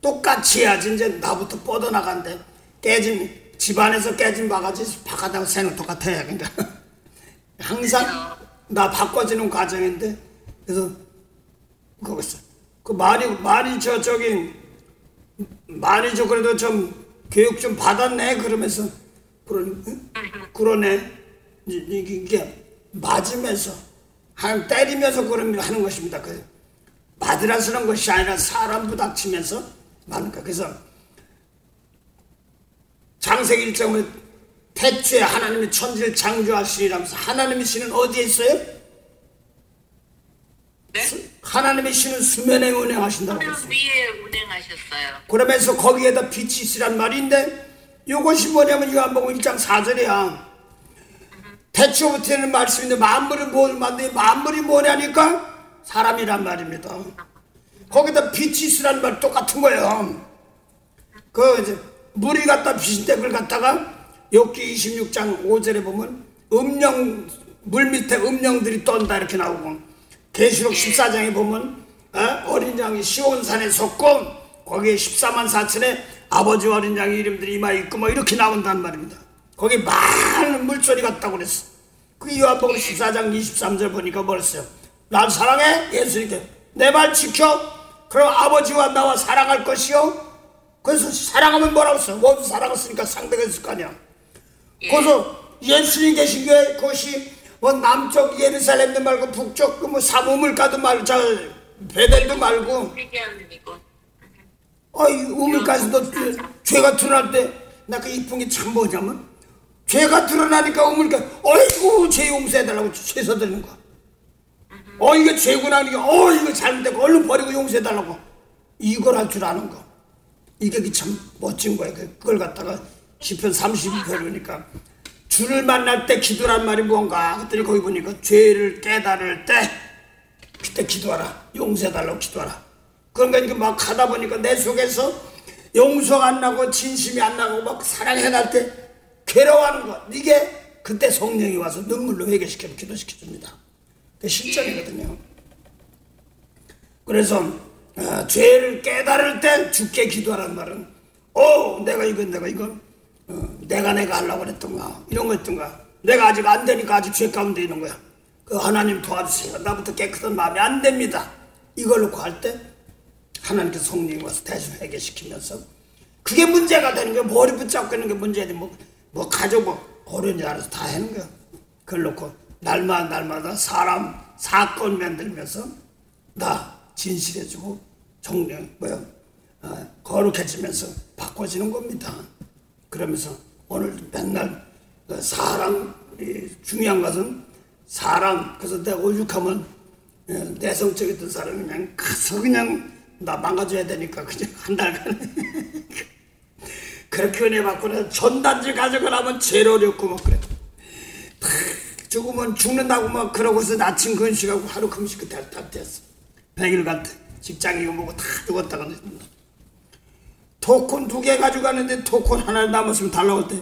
똑같이 해야지 이제 나부터 뻗어나간대 집안에서 깨진 바가지 바깥하고 새는 똑같아요. 그러니까 항상 나 바꿔지는 과정인데 그래서 거기서 그 말이 저기 말이 저 그래도 좀 교육 좀 받았네 그러면서 그러네. 이게 맞으면서 때리면서 그런 하는 것입니다. 그 맞으라 쓰는 것이 아니라 사람 부닥치면서 하는 거. 그래서 창세기 1장은 태초에 하나님이 천지를 창조하시니라면서 하나님의 신은 어디에 있어요? 네? 하나님의 신은 수면에 운행하신다고 하늘 했어요. 위에 운행하셨어요. 그러면서 거기에다 빛이 있으란 말인데 이것이 뭐냐면 요한복음 1장 4절이야. 태초부터는 말씀인데 만물을 뭘 만드니 만물이 뭐냐니까 사람이란 말입니다. 거기다 빛이 있으란 말 똑같은 거예요. 그 이제 물이 갖다 빛인데 그걸 갖다가 욥기 26장 5절에 보면 물 밑에 음령들이 떤다 이렇게 나오고 계시록 14장에 보면 어린 양이 시온산에 섰고 거기에 14만 4천의 아버지와 어린 양의 이름들이 이마에 있고 뭐 이렇게 나온단 말입니다. 거기 많은 물소리 같다고 그랬어. 그 요한복음 14장 23절 보니까 뭐랬어요? 날 사랑해? 예수님께 내 말 지켜? 그럼 아버지와 나와 사랑할 것이요? 그래서 사랑하면 뭐라고 써? 모두 사랑했으니까 상대가 있을 거 아니야. 그래서 예수님 계신 게 그것이 뭐 남쪽 예루살렘도 말고 북쪽 뭐 사무물가도 말고 저 베델도 말고 우물가에서 너 죄가 드러날 때 나 그 이쁜 게 참 뭐냐면 죄가 드러나니까 우물가 어이구 죄 용서해달라고 최서드리는 거야. 이게 죄구나 하니까 이거 잘못됐고 얼른 버리고 용서해달라고 이걸 할 줄 아는 거. 이게 참 멋진 거야. 그걸 갖다가 시편 32편 그러니까 주를 만날 때 기도란 말이 뭔가 그랬더니 거기 보니까 죄를 깨달을 때 그때 기도하라. 용서해달라고 기도하라. 그러니까 이렇게 막 하다 보니까 내 속에서 용서가 안 나고 진심이 안 나고 막 사랑해날 때 괴로워하는 거. 이게 그때 성령이 와서 눈물로 회개시켜 기도시켜줍니다. 그게 실전이거든요. 그래서 죄를 깨달을 때 주께 기도하라는 말은 내가 이거 내가 하려고 그랬던가 이런 거 했던가 내가 아직 안 되니까 아직 죄 가운데 있는 거야. 그 하나님 도와주세요. 나부터 깨끗한 마음이 안 됩니다. 이걸 놓고 할 때 하나님께서 성령이 와서 대신 회개시키면서 그게 문제가 되는 거야. 머리 붙잡고 있는 게 문제지 뭐 가족 어른이 알아서 다 하는 거야. 그걸 놓고 날마다 사건 만들면서 나 진실해지고 거룩해지면서 바꿔지는 겁니다. 그러면서 오늘 맨날 사람 중요한 것은 사람. 그래서 내가 오죽하면 내성적이던 사람이 그냥 가서 그냥 나 망가져야 되니까 그냥 한 달간 그렇게 은혜 받고 전단지 가지고 나면 제일 어렵고 막 그래. 죽으면 죽는다고 막 그러고서 아침 근식하고 하루 금식 그때 다 됐어. 100일 갔대. 직장이고 뭐고 다 죽었다가 토큰 2개 가져가는데 토큰 하나 남았으면 달라고 할 때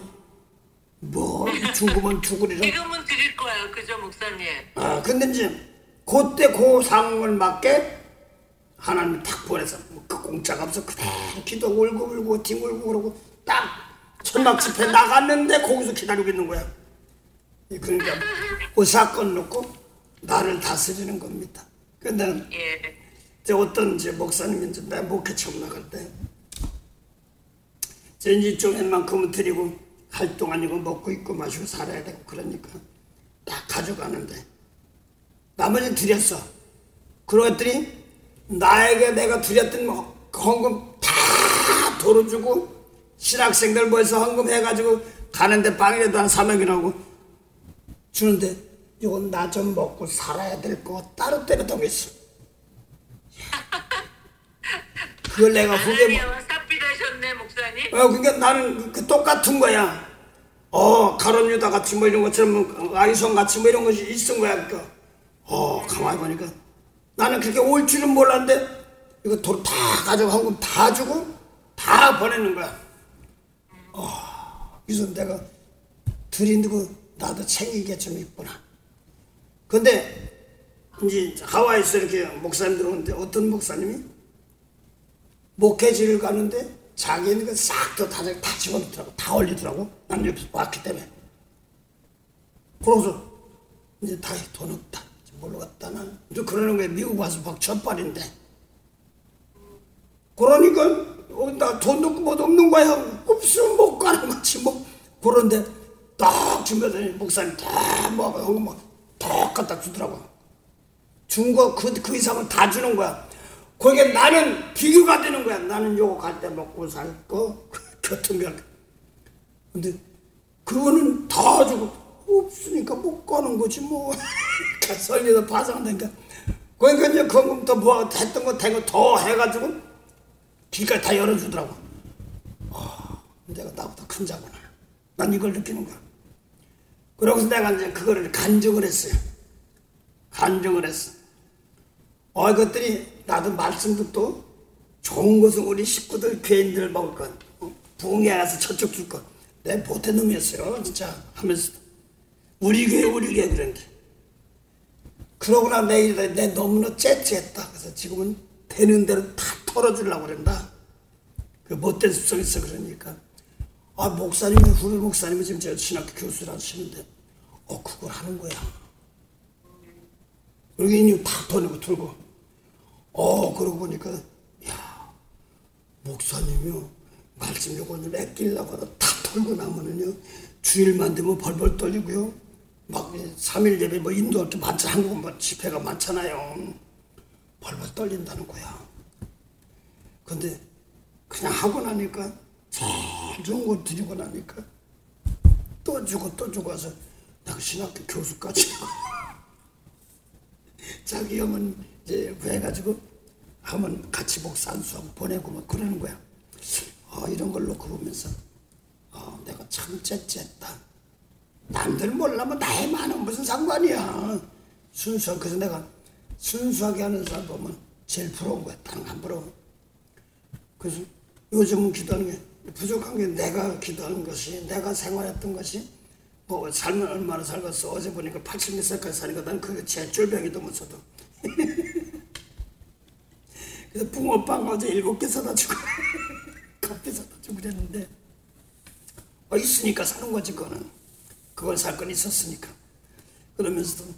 뭐 죽으면 죽으리라. 지금은 드릴 거야 그죠 목사님? 근데 이제 그때 그 상황을 맞게 하나님이 탁 보내서 그 공짜가 없어 그대로 기도 울고 뒹굴고 그러고 딱 천막 집회 나갔는데 거기서 기다리고 있는 거야. 그러니까 그 사건 놓고 나를 다스리는 겁니다. 근데 어떤 이제 목사님이 이제 내 목회 처음 나갈 때 이제 좀 드리고 할 동안이고 먹고 입고 마시고 살아야 되고 그러니까 딱 가져가는데 나머지는 드렸어. 그러더니 나에게 내가 드렸던 헌금 다 돌아주고 신학생들 모여서 헌금 해가지고 가는데 빵이라도 한 300이라고 주는데 이건 나 좀 먹고 살아야 될 거 따로 때렸다고 했어. 그걸 내가 후배 삽비다셨네 목사님. 그러니까 나는 그 똑같은 거야. 가론 유다 같이 뭐 이런 것처럼 아이손 같이 뭐 이런 것이 있은 거야. 그러니까 가만히 보니까 나는 그렇게 올 줄은 몰랐는데 이거 돈 다 가지고 헌금 다 주고 다 보내는 거야. 그래서 내가 드리고 나도 챙기게 좀 있구나. 근데 이제 하와이에서 이렇게 목사님들 오는데 어떤 목사님이 목회지를 가는데 자기는 그 싹 다 집어넣더라고. 다 올리더라고. 난 옆에서 왔기 때문에. 그러고서 이제 다 돈 없다. 뭘로 갔다 난. 그러는 거야. 미국 와서 막 첫발인데. 그러니까 나 돈 없고 뭐 없는 거야. 없으면 못 가는 거지 뭐. 그런데 딱 준비하더니 목사님 다 먹어 막다 갖다 주더라고. 준 거 그 이상은 다 주는 거야. 거기에 나는 비교가 되는 거야. 나는 요거 갈 때 먹고 살 거 교통비할. 근데 그거는 다 주고 없으니까 못 가는 거지 뭐. 설계도 파산되니까. 그러니까 이제 그거부터 뭐 했던 거 된 거 더 해가지고 길까지 다 열어주더라고. 내가 나보다 큰 자구나. 난 이걸 느끼는 거야. 그러고서 내가 이제 그거를 간증을 했어요. 간증을 했어. 그것들이 나도 말씀 듣고 좋은 것은 우리 식구들, 교인들 먹을 것. 부흥회 가서 저쪽 줄 것. 내가 못된 놈이었어요. 진짜 하면서. 우리 교회 그런데. 그러고 나 내 너무나 째째했다. 그래서 지금은 되는 대로 다 털어주려고 그런다. 그 못된 습성이 있어 그러니까. 목사님은, 후배 목사님은 지금 저 신학교 교수를 하시는데, 그걸 하는 거야. 여기 이미 다 보내고 들고. 그러고 보니까, 야, 목사님이요. 말씀 요거는 아끼려고 하다 다 털고 나면은요, 주일만 되면 벌벌 떨리고요. 막 3일 예배 뭐 인도할 때 많잖아. 한국은 뭐 집회가 많잖아요. 벌벌 떨린다는 거야. 근데 그냥 하고 나니까 제일 좋은 거 드리고 나니까 또 주고 와서 내가 신학교 교수까지 자기 형은 이제 해가지고 하면 같이 목사 안수하고 보내고 막 그러는 거야. 이런 걸 놓고 보면서 내가 참 째째했다. 남들 몰라면 나이 많으면 무슨 상관이야. 그래서 내가 순수하게 하는 사람 보면 제일 부러운 거야. 다른 거 안 부러워. 그래서 요즘은 기도하는 게 부족한 게 내가 기도하는 것이, 내가 생활했던 것이, 뭐 살면 얼마나 살겠어. 어제 보니까 80몇 살까지 사니까 난 그게 제일 쫄병이도 못 써도. 그래서 붕어빵 어제 7개 사다 주고 커피 사다 주고 그랬는데, 있으니까 사는 거지 그거는. 그걸 살 건 있었으니까. 그러면서도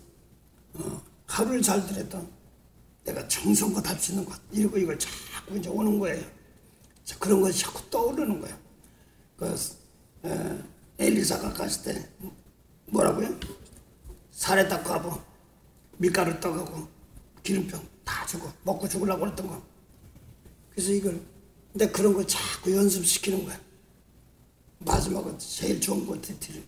하루를 잘 지냈던 내가 정성껏 할 수 있는 것, 이걸 자꾸 이제 오는 거예요. 그런 것이 자꾸 떠오르는 거예요. 엘리사가 갔을 때 뭐라고요? 사례 닦고 하고 밀가루 떠가고 기름병 다 주고 먹고 죽으려고 그랬던 거. 그래서 근데 그런 걸 자꾸 연습시키는 거야. 마지막은 제일 좋은 거 드려.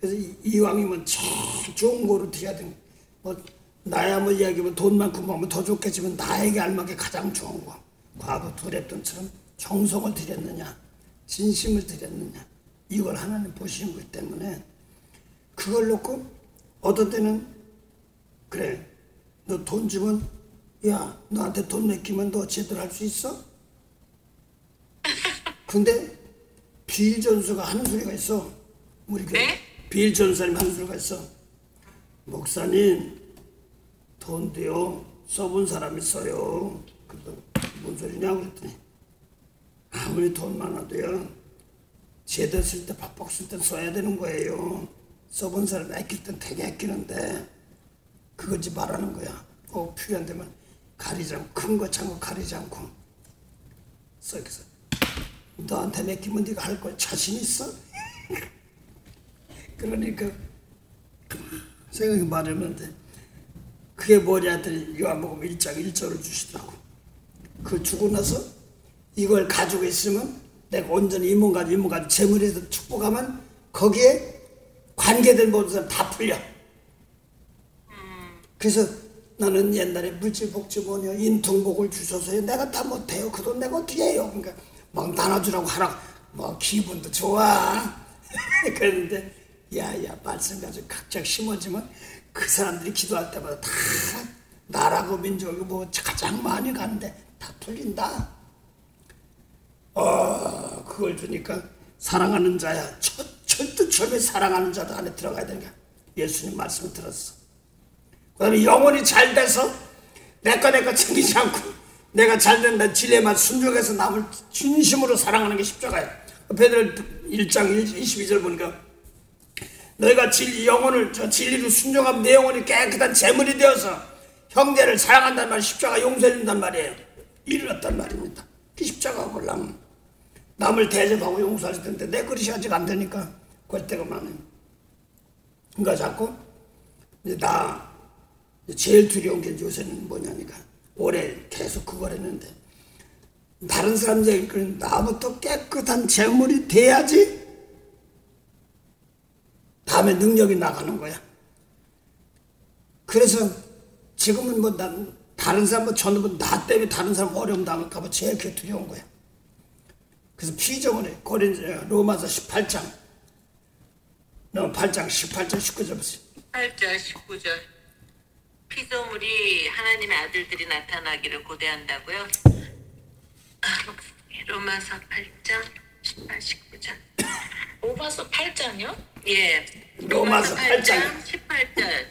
그래서 이왕이면 제일 좋은 거로 드려야 되는 뭐 나야 뭐 이야기하면 돈 많고 뭐면 더 좋겠지만 나에게 알맞게 가장 좋은 거. 과거 두랩돈처럼 정성을 드렸느냐, 진심을 드렸느냐, 이걸 하나님 보시는 거기 때문에 그걸 놓고 어떤 때는 그래, 너 돈 주면 야, 너한테 돈 맡기면 너 제대로 할 수 있어? 근데 비일 전수가 하는 소리가 있어. 우리 교회 비일 전사님 하는 소리가 있어. 목사님 돈도요 써본 사람이 써요. 그래서 뭔 소리냐 그랬더니 아무리 돈 많아도요 제대로 쓸 때 박박 쓸 때 써야 되는 거예요. 써본 사람이 아낄 땐 되게 아끼는데 그거지 말하는 거야. 꼭 필요한 데만 가리지 않고 큰 거 작은 거 가리지 않고 써있어. 너한테 맡기면 네가 할 걸 자신 있어? 그러니까 생각이 말하는데 그게 뭐냐 했더니 요한복음 1장 1절을 주시더라고. 그 주고 나서 이걸 가지고 있으면 내가 온전히 인문 가지고 재물에서 축복하면 거기에 관계된 모든 사람 다 풀려. 그래서 나는 옛날에 물질복지원이요 인통복을 주셔서요 내가 다 못해요. 그 돈 내가 어떻게 해요? 그러니까 막 나눠주라고 하라. 뭐 기분도 좋아. 그랬는데 야야 말씀 가지고 각자 심어지면 그 사람들이 기도할 때마다 다 나라고 민족이 뭐 가장 많이 가는데 다 풀린다. 그걸 주니까 사랑하는 자야. 절대 처음에 사랑하는 자도 안에 들어가야 되는 거야. 예수님 말씀을 들었어. 그 다음에 영혼이 잘 돼서 내 거 챙기지 않고 내가 잘 된다 진리에만 순종해서 남을 진심으로 사랑하는 게 십자가야. 베드로 1장 22절 보니까 너희가 영혼을 진리로 순종하면 내 영혼이 깨끗한 제물이 되어서 형제를 사랑한다는 말 십자가 용서해준단 말이에요. 이르렀단 말입니다. 그 십자가 보려면 남을 대접하고 용서할 텐데 내 그릇이 아직 안 되니까 그럴 때가 많아요. 그러니까 자꾸 이제 나 제일 두려운 게 요새는 뭐냐니까 올해 계속 그걸 했는데 다른 사람 얘기는 나부터 깨끗한 재물이 돼야지 다음에 능력이 나가는 거야. 그래서 지금은 뭐 난 다른 사람 뭐 저는 나 때문에 다른 사람 어려움 당할까 봐 제일 그게 두려운 거야. 그래서 피조물에 로마서 18장 18장 19절 보세요. 8절 19절 피조물이 하나님의 아들들이 나타나기를 고대한다고요? 로마서 8장 18, 19절 로마서 8장이요? 예, 로마서 8장 18절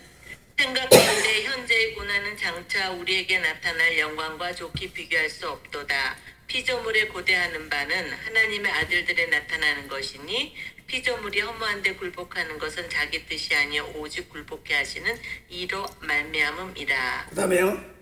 생각하는데 현재의 고난은 장차 우리에게 나타날 영광과 좋게 비교할 수 없도다. 피조물에 고대하는 바는 하나님의 아들들에 나타나는 것이니 피조물이 허무한데 굴복하는 것은 자기 뜻이 아니요 오직 굴복해 하시는 이로 말미암음이라. 그 다음에요.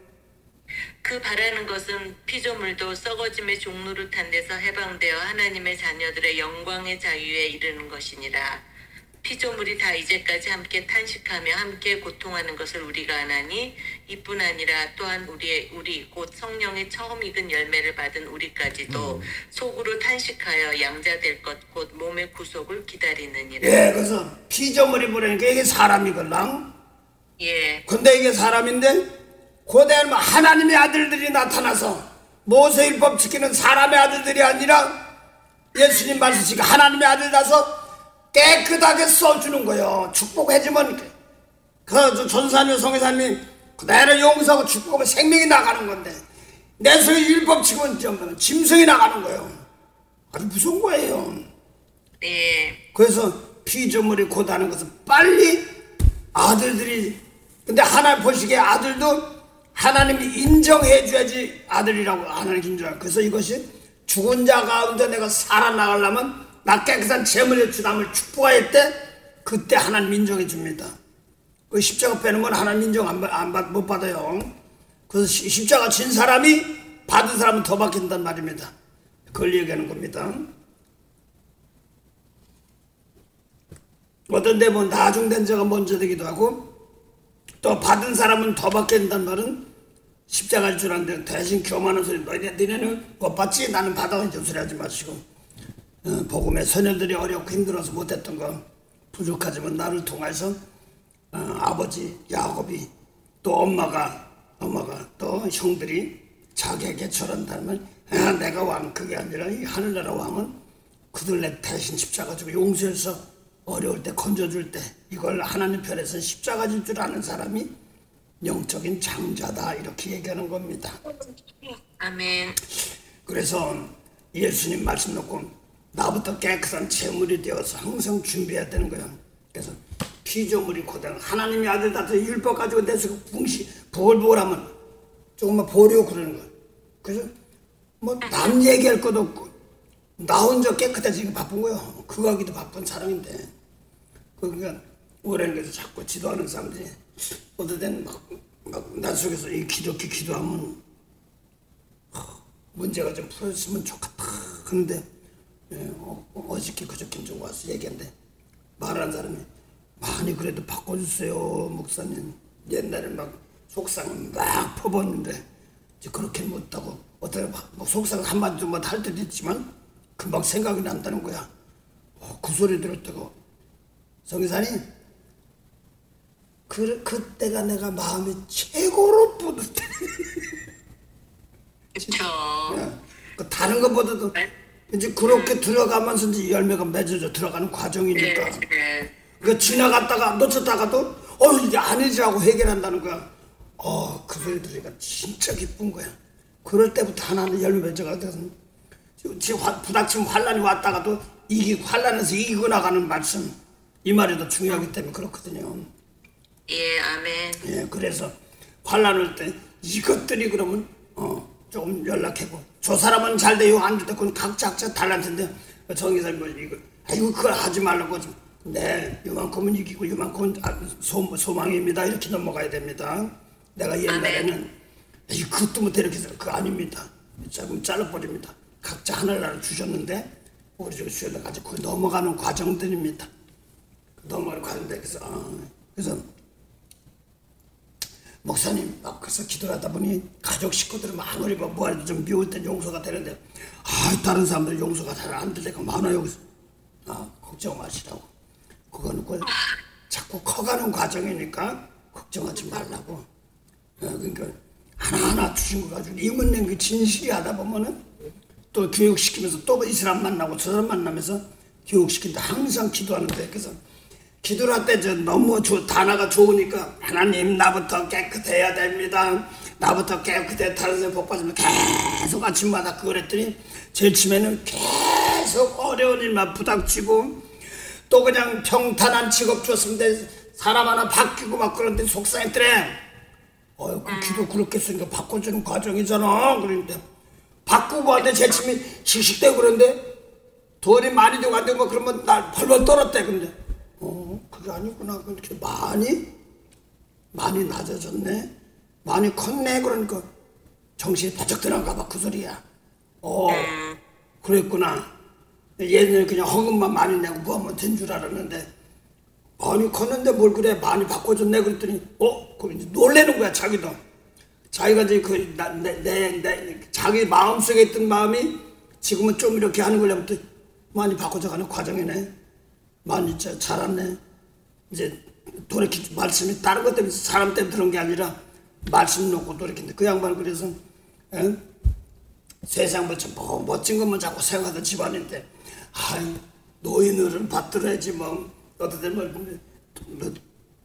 그 바라는 것은 피조물도 썩어짐의 종노릇한 데서 해방되어 하나님의 자녀들의 영광의 자유에 이르는 것이니라. 피조물이 다 이제까지 함께 탄식하며 함께 고통하는 것을 우리가 아나니 이뿐 아니라 또한 우리 곧 성령의 처음 익은 열매를 받은 우리까지도 속으로 탄식하여 양자될 것 곧 몸의 구속을 기다리느니라. 예, 그래서 피조물이 보라니까 이게 사람이걸랑. 예. 근데 이게 사람인데 고대는 하나님의 아들들이 나타나서 모세율법 지키는 사람의 아들들이 아니라 예수님 말씀이시니까 하나님의 아들이라서 깨끗하게 써주는 거예요. 축복해주면 그 전사님 성회사님이 그대로 용서하고 축복하면 생명이 나가는 건데 내 속에 율법 지키면 짐승이 나가는 거예요. 아주 무서운 거예요. 네. 그래서 피조물이 고다는 것은 빨리 아들들이 근데 하나님 보시기에 아들도 하나님이 인정해줘야지 아들이라고 하나님 인정해요. 그래서 이것이 죽은 자 가운데 내가 살아나가려면 나 깨끗한 재물의 주남을 축복할 때 그때 하나님 인정해 줍니다. 그 십자가 빼는 건 하나님 인정 못 받아요. 그래서 십자가 진 사람이 받은 사람은 더 받긴단 말입니다. 그걸 얘기하는 겁니다. 어떤 데 뭐 나중된 자가 먼저 되기도 하고 또 받은 사람은 더 받게 된다는 말은 십자가를 주라는데 대신 교만한 소리 너희는 못 받지 나는 받아 이런 소리 하지 마시고 복음의 소녀들이 어렵고 힘들어서 못했던 거 부족하지만 나를 통해서 아버지 야곱이 또 엄마가 또 형들이 자기에게 절한다면 내가 왕 그게 아니라 이 하늘나라 왕은 그들 대신 십자가 지고 용서해서 어려울 때 건져줄 때 이걸 하나님 편에서 십자가 질 줄 아는 사람이 영적인 장자다 이렇게 얘기하는 겁니다. 아멘. 그래서 예수님 말씀 놓고 나부터 깨끗한 재물이 되어서 항상 준비해야 되는 거예요. 그래서 피조물이 고대는 하나님의 아들 다서 율법 가지고 내 속에 부글부글하면 조금만 보려고 그러는 거예요. 그래서 뭐 남 얘기할 것도 없고 나 혼자 깨끗해지기 바쁜 거예요. 그거 하기도 바쁜 사람인데 그러니까 오랜 데서 자꾸 지도하는 사람들이 어떨 때는 막 나 속에서 이렇게 기도하면 문제가 좀 풀어졌으면 좋겠다 그런데 어저께 그저께 좀 와서 얘기했는데 말하는 사람이 많이 그래도 바꿔주세요 목사님. 옛날에 막 속상은 막 퍼붓는데 이제 그렇게 못하고 어떤 뭐 속상 한마디도 못 할 때도 있지만 금방 생각이 난다는 거야. 그 소리 들을 때고 성기사님 그때가 내가 마음이 최고로 뿌듯해. 그렇죠. 그 다른 것보다도 이제 그렇게 들어가면서 이제 열매가 맺어져 들어가는 과정이니까. 네. 그 지나갔다가 놓쳤다가도 이제 아니지라고 해결한다는 거야. 그 소리 들으니까 진짜 기쁜 거야. 그럴 때부터 하나는 열매 맺어가서 부닥치면 환란이 왔다가도 환란에서 이기고 나가는 말씀 이 말이 더 중요하기 때문에 그렇거든요. 예, 아멘. 예, 그래서 환란 올 때 이것들이 그러면 조금 연락하고 저 사람은 잘 돼요 안 돼요 그건 각자 달란트인데 정의사님 뭐 이거 그걸 하지 말라고 좀 네 이만큼은 이기고 이만큼은 소망입니다 이렇게 넘어가야 됩니다. 내가 옛날에는 그것도 못해 이렇게 해서 그거 아닙니다. 조금 잘라버립니다. 각자 하늘나라 주셨는데 우리 저기 수요일날 가지고 넘어가는 과정들입니다. 너무 많이 가는데 그래서 목사님 막 그래서 기도를 하다 보니 가족 식구들은 아무리 뭐 해도 좀 미울 땐 용서가 되는데 다른 사람들 용서가 잘 안 될 때가 많아요. 그래서 걱정 마시라고. 그거는 자꾸 커가는 과정이니까 걱정하지 말라고. 그러니까 하나하나 주신 거 가지고 이문낸 그 진실이 하다 보면은 또 교육시키면서 또 이 사람 만나고 저 사람 만나면서 교육시킨다 항상 기도하는데 그래서 기도를 할 때 너무 단어가 좋으니까 하나님 나부터 깨끗해야 됩니다. 나부터 깨끗해 다른 사람 복 받으면 계속 아침마다 그걸 했더니 제일 처음에는 계속 어려운 일만 부닥치고 또 그냥 평탄한 직업 줬으면 사람 하나 바뀌고 막 그런데 속상했더래. 그 기도 그렇게 했으니까 바꿔주는 과정이잖아. 그런데 바꾸고 하는데 제일 처음에 씩씩대고 그런데 돈이 많이 되고 안 되고 막 그러면 날 벌벌 떨었대. 근데 그게 아니구나. 그렇게 많이 낮아졌네. 많이 컸네. 그러니까 정신이 바짝 들어가 봐. 그 소리야. 그랬구나. 얘는 그냥 헌금만 많이 내고 뭐 하면 된 줄 알았는데 많이 컸는데 뭘 그래 많이 바꿔줬네. 그랬더니 그 이제 놀래는 거야. 자기도. 자기가 이제 자기 마음속에 있던 마음이 지금은 좀 이렇게 하는 걸로부터 많이 바꿔져가는 과정이네. 많이 잘았네. 이제 돌이켜 말씀이 다른 것 때문에 사람 때문에 그런 게 아니라 말씀 놓고 돌이킨다. 그 양반 그래서 세상 뭐 멋진 것만 자꾸 생각하던 집안인데 노인들은 받들어야지 뭐 어떻게 뭐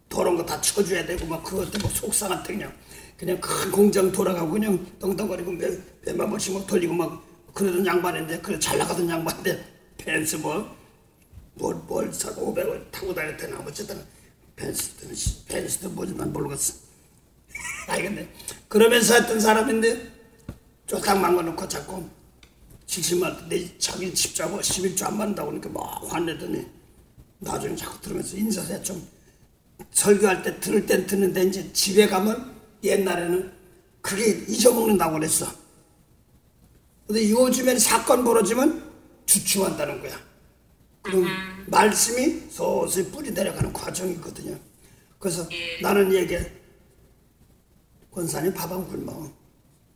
더러운 거 다 쳐줘야 되고 막 그것 때문에 속상한데 그냥 큰 공장 돌아가고 그냥 덩덩거리고 배만 멋있고 막 돌리고 막 그러던 양반인데 그래 잘 나가던 양반인데 펜스 뭘 사고 500원 타고 다녔다나 어쨌든 펜스도 뭐지만 모르겠어. 근데 그러면서 했던 사람인데 쫄딱 망가놓고 자꾸 70만 내 자기 집자고 11조 안 받는다고 그러니까 막 화내더니 나중에 자꾸 들으면서 인사해 좀 설교할 때 들을 땐 듣는데 이제 집에 가면 옛날에는 그게 잊어먹는다고 그랬어. 근데 요즘에는 사건 벌어지면 주춤한다는 거야. 그럼 말씀이 서서히 뿌리 내려가는 과정이거든요. 그래서 나는 얘기해. 권사님 밥 안 굶어.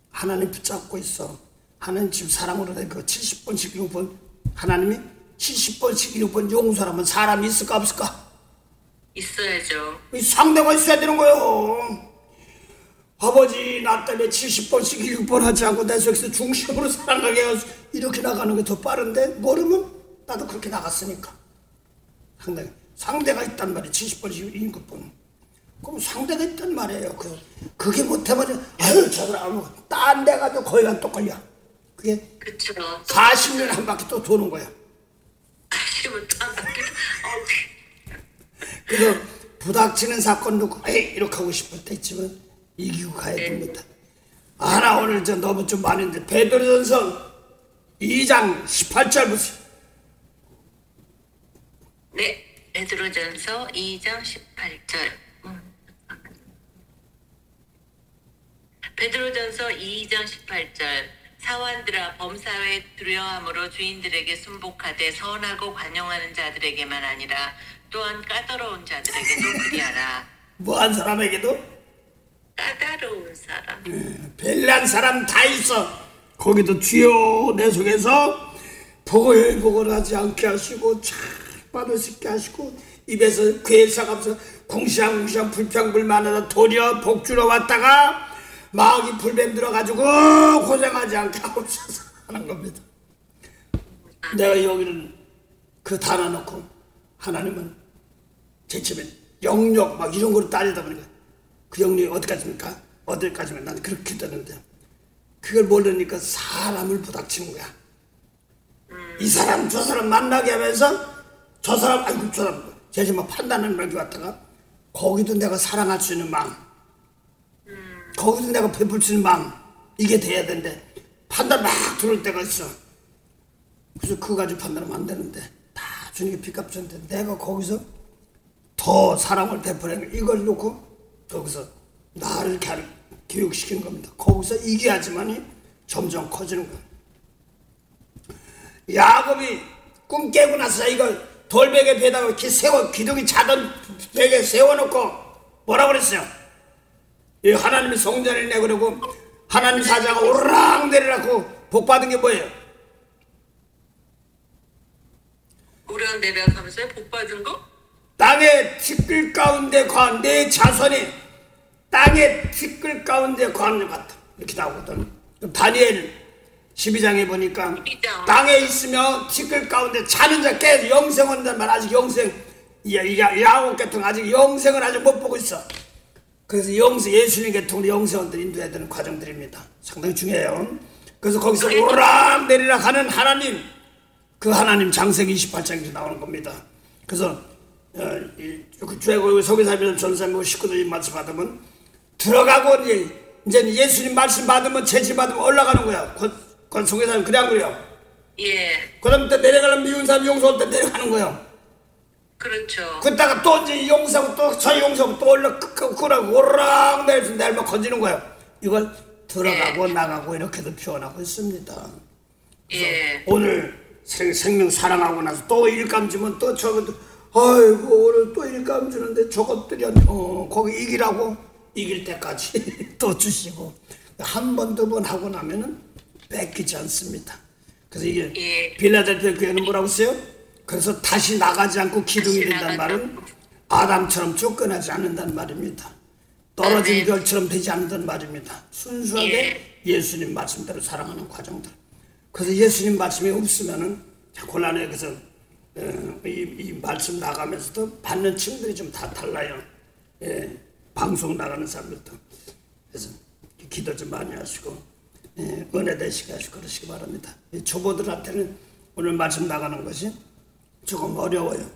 하나님 붙잡고 있어. 하나님 지금 사랑으로 된 그 70번씩 6번 하나님이 70번씩 6번 용서하면 사람이 있을까 없을까? 있어야죠. 상대가 있어야 되는 거예요. 아버지 나 때문에 70번씩 6번 하지 않고 내 속에서 중심으로 사랑하게 해서 이렇게 나가는 게 더 빠른데 모르면 나도 그렇게 나갔으니까. 상대가 있단 말이에요. 70번씩 7번. 그럼 상대가 있단 말이에요. 그게 못하면 저 사람 딴 데 가도 거의 안 똑걸려. 그게 그쵸. 40년에 한 바퀴 또 도는 거야. 40년 또 한 바퀴. 그래서 부닥치는 사건도 이렇게 하고 싶을 때 있지만 이기고 가야 됩니다. 나 오늘 너무 좀 많은데 베드로전서 2장 18절 보세요. 네, 베드로전서 2장 18절. 베드로전서 2장 18절. 사환들아 범사에 두려움으로 주인들에게 순복하되 선하고 관용하는 자들에게만 아니라 또한 까다로운 자들에게도 그리하라. 뭐한 사람에게도? 까다로운 사람. 별난 사람 다 있어. 거기도 주여 내 속에서 보글보글하지 않게 하시고 참 받을 수 있게 하시고 입에서 괴사가면서 궁시렁궁시렁 불평불만하다 도리어 복주러 왔다가 마귀 불뱀 들어가지고 고생하지 않게 하고 있어서 하는 겁니다. 내가 여기는 그 단어 놓고 하나님은 제침에 영역 막 이런 거로 따지다 보니까 그 영역이 어디까지입니까? 어디까지면 난 그렇게 되는데 그걸 모르니까 사람을 부닥치는 거야. 이 사람 저 사람 만나게 하면서 저 사람 아이고 저 사람 제지만 판단을 하게 왔다가 거기도 내가 사랑할 수 있는 마음 거기도 내가 베풀 수 있는 마음 이게 돼야 되는데 판단 막 들어올 때가 있어. 그래서 그거 가지고 판단하면 안 되는데 다 주님께 빚값 줬는데 내가 거기서 더 사랑을 베풀어 이걸 놓고 거기서 나를 교육시키는 겁니다. 거기서 이겨야지만이 점점 커지는 거야. 야곱이 꿈 깨고 나서 이거 돌베개 베다가 이렇게 세워 기둥이 자던 베개 세워놓고 뭐라 그랬어요? 이 하나님의 성전이네 그러고 하나님 사자가 오르락 내리라고 복 받은 게 뭐예요? 우리랑 내려가면서 복 받은 거? 땅의 티끌 가운데 거한 내 자손이 땅의 티끌 가운데 거하는 것 같다 이렇게 나오거든. 다니엘 12장에 보니까 12장. 땅에 있으며 티끌 가운데 자는 자 깨 영생 온단 말. 아직 영생 야곱 계통 아직 영생을 아직 못 보고 있어. 그래서 영생 예수님 계통으로 영생원들 인도해야 되는 과정들입니다. 상당히 중요해요. 그래서 거기서 오르락 내리락 하는 하나님, 그 하나님 장세기 28장에서 나오는 겁니다. 그래서 주애고 서기사님들 전사님 식구들이 말씀 받으면 들어가고 이제 예수님 말씀 받으면 제지 받으면 올라가는 거야. 그건 서기사님 그래 안 그래요? 예. 그럼 또 내려가려면 미운 사람 용서할 때 내려가는 거예요. 그렇죠. 그러다가 또 이제 용서하고 또 저 용서하고 또 올라 그러고 오르락 내리면 건지는 거예요. 이걸 들어가고 나가고 이렇게도 표현하고 있습니다. 예. 오늘 생명 사랑하고 나서 또 일감 주면 또 저것도 아이고 오늘 또 일감 주는데 저것들이 거기 이기라고 이길 때까지 또 주시고 한 번 두 번 하고 나면은 뺏기지 않습니다. 그래서 이게 예. 빌라델피아 교회는 뭐라고 써요? 그래서 다시 나가지 않고 기둥이 된다는 말은 아담처럼 쫓겨나지 않는다는 말입니다. 떨어진 별처럼 되지 않는다는 말입니다. 순수하게 예수님 말씀대로 살아가는 과정들. 그래서 예수님 말씀이 없으면은 곤란해요. 그래서 이 말씀 나가면서도 받는 층들이 좀 다 달라요. 예, 방송 나가는 사람들도. 그래서 기도 좀 많이 하시고 은혜 되시게 하시고 그러시기 바랍니다. 초보들한테는 오늘 말씀 나가는 것이 조금 어려워요.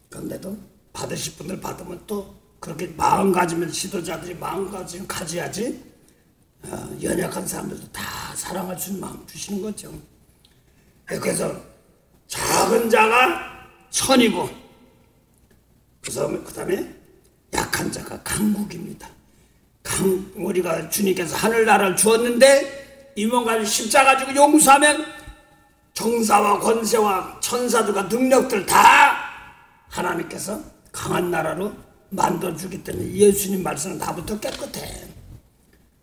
그런데도 받으실 분들 받으면 또 그렇게 마음 가지면 지도자들이 마음 가지면 가져야지 연약한 사람들도 다 사랑할 수 있는 마음 주시는 거죠. 그래서 작은 자가 천이고 그 다음에 약한 자가 강국입니다. 우리가 주님께서 하늘나라를 주었는데 이몽간 십자가 지고 용서하면 정사와 권세와 천사들과 능력들 다 하나님께서 강한 나라로 만들어주기 때문에 예수님 말씀은 나부터 깨끗해.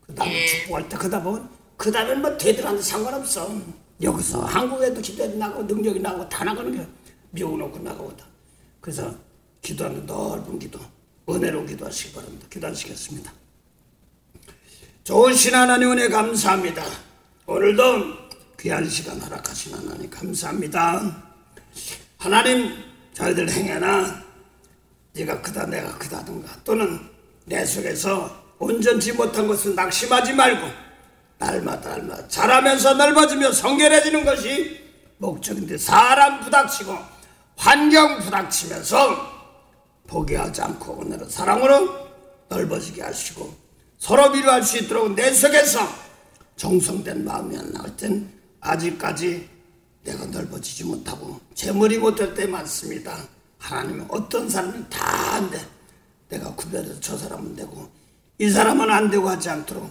그 다음에 축복할 때 그다 보면 그 다음에는 뭐 되더라도 상관없어. 여기서 한국에도 기도도 나가고 능력이 나가고 다 나가는 게 미국 놓고 나가고 다. 그래서 기도하는 넓은 기도 은혜로 기도하시기 바랍니다. 기도하시겠습니다. 좋으신 하나님 은혜 감사합니다. 오늘도 귀한 시간 허락하신 하나님 감사합니다. 하나님 저희들 행여나 네가 크다 내가 크다든가 또는 내 속에서 온전치 못한 것을 낙심하지 말고 날마다 자라면서 넓어지며 성결해지는 것이 목적인데 사람 부닥치고 환경 부닥치면서 포기하지 않고 오늘은 사랑으로 넓어지게 하시고 서로 위로할 수 있도록 내 속에서 정성된 마음이 안 나올 땐 아직까지 내가 넓어지지 못하고 재물이 못할 때 많습니다. 하나님은 어떤 사람은 다 안 돼. 내가 구별해서 저 사람은 되고 이 사람은 안 되고 하지 않도록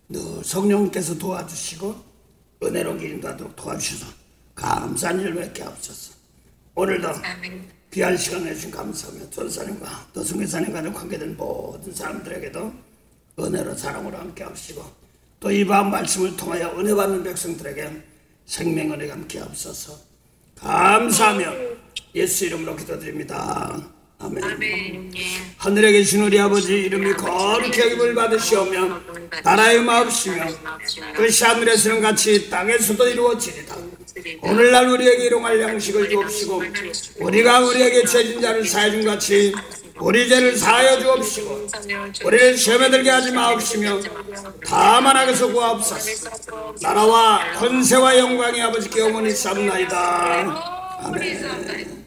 늘 성령께서 도와주시고 은혜로 인도하도록 도와주셔서 감사한 일을 맺게 하옵소서. 오늘도 귀한 시간을 주신 감사하며 전사님과 또 성교사님과 관계된 모든 사람들에게도 은혜로 사랑으로 함께 하시고 또 이 밤 말씀을 통하여 은혜 받는 백성들에게 생명 은혜가 함께 하옵소서. 감사하며 예수 이름으로 기도드립니다. 아멘. 아멘. 하늘에 계신 우리 아버지 이름이 거룩히 여김을 받으시오며 나라의 마옵시며 뜻이 하늘에서는 같이 땅에서도 이루어지리다. 오늘날 우리에게 일용할 양식을 주옵시고 우리가 우리에게 죄진 자를 사해 준 같이 우리 죄를 사하여 주옵시고 우리를 시험에 들게 하지 마옵시며 다만 악에서 구하옵소서. 나라와 권세와 영광이 아버지께 영원히 쌓나이다. 아멘.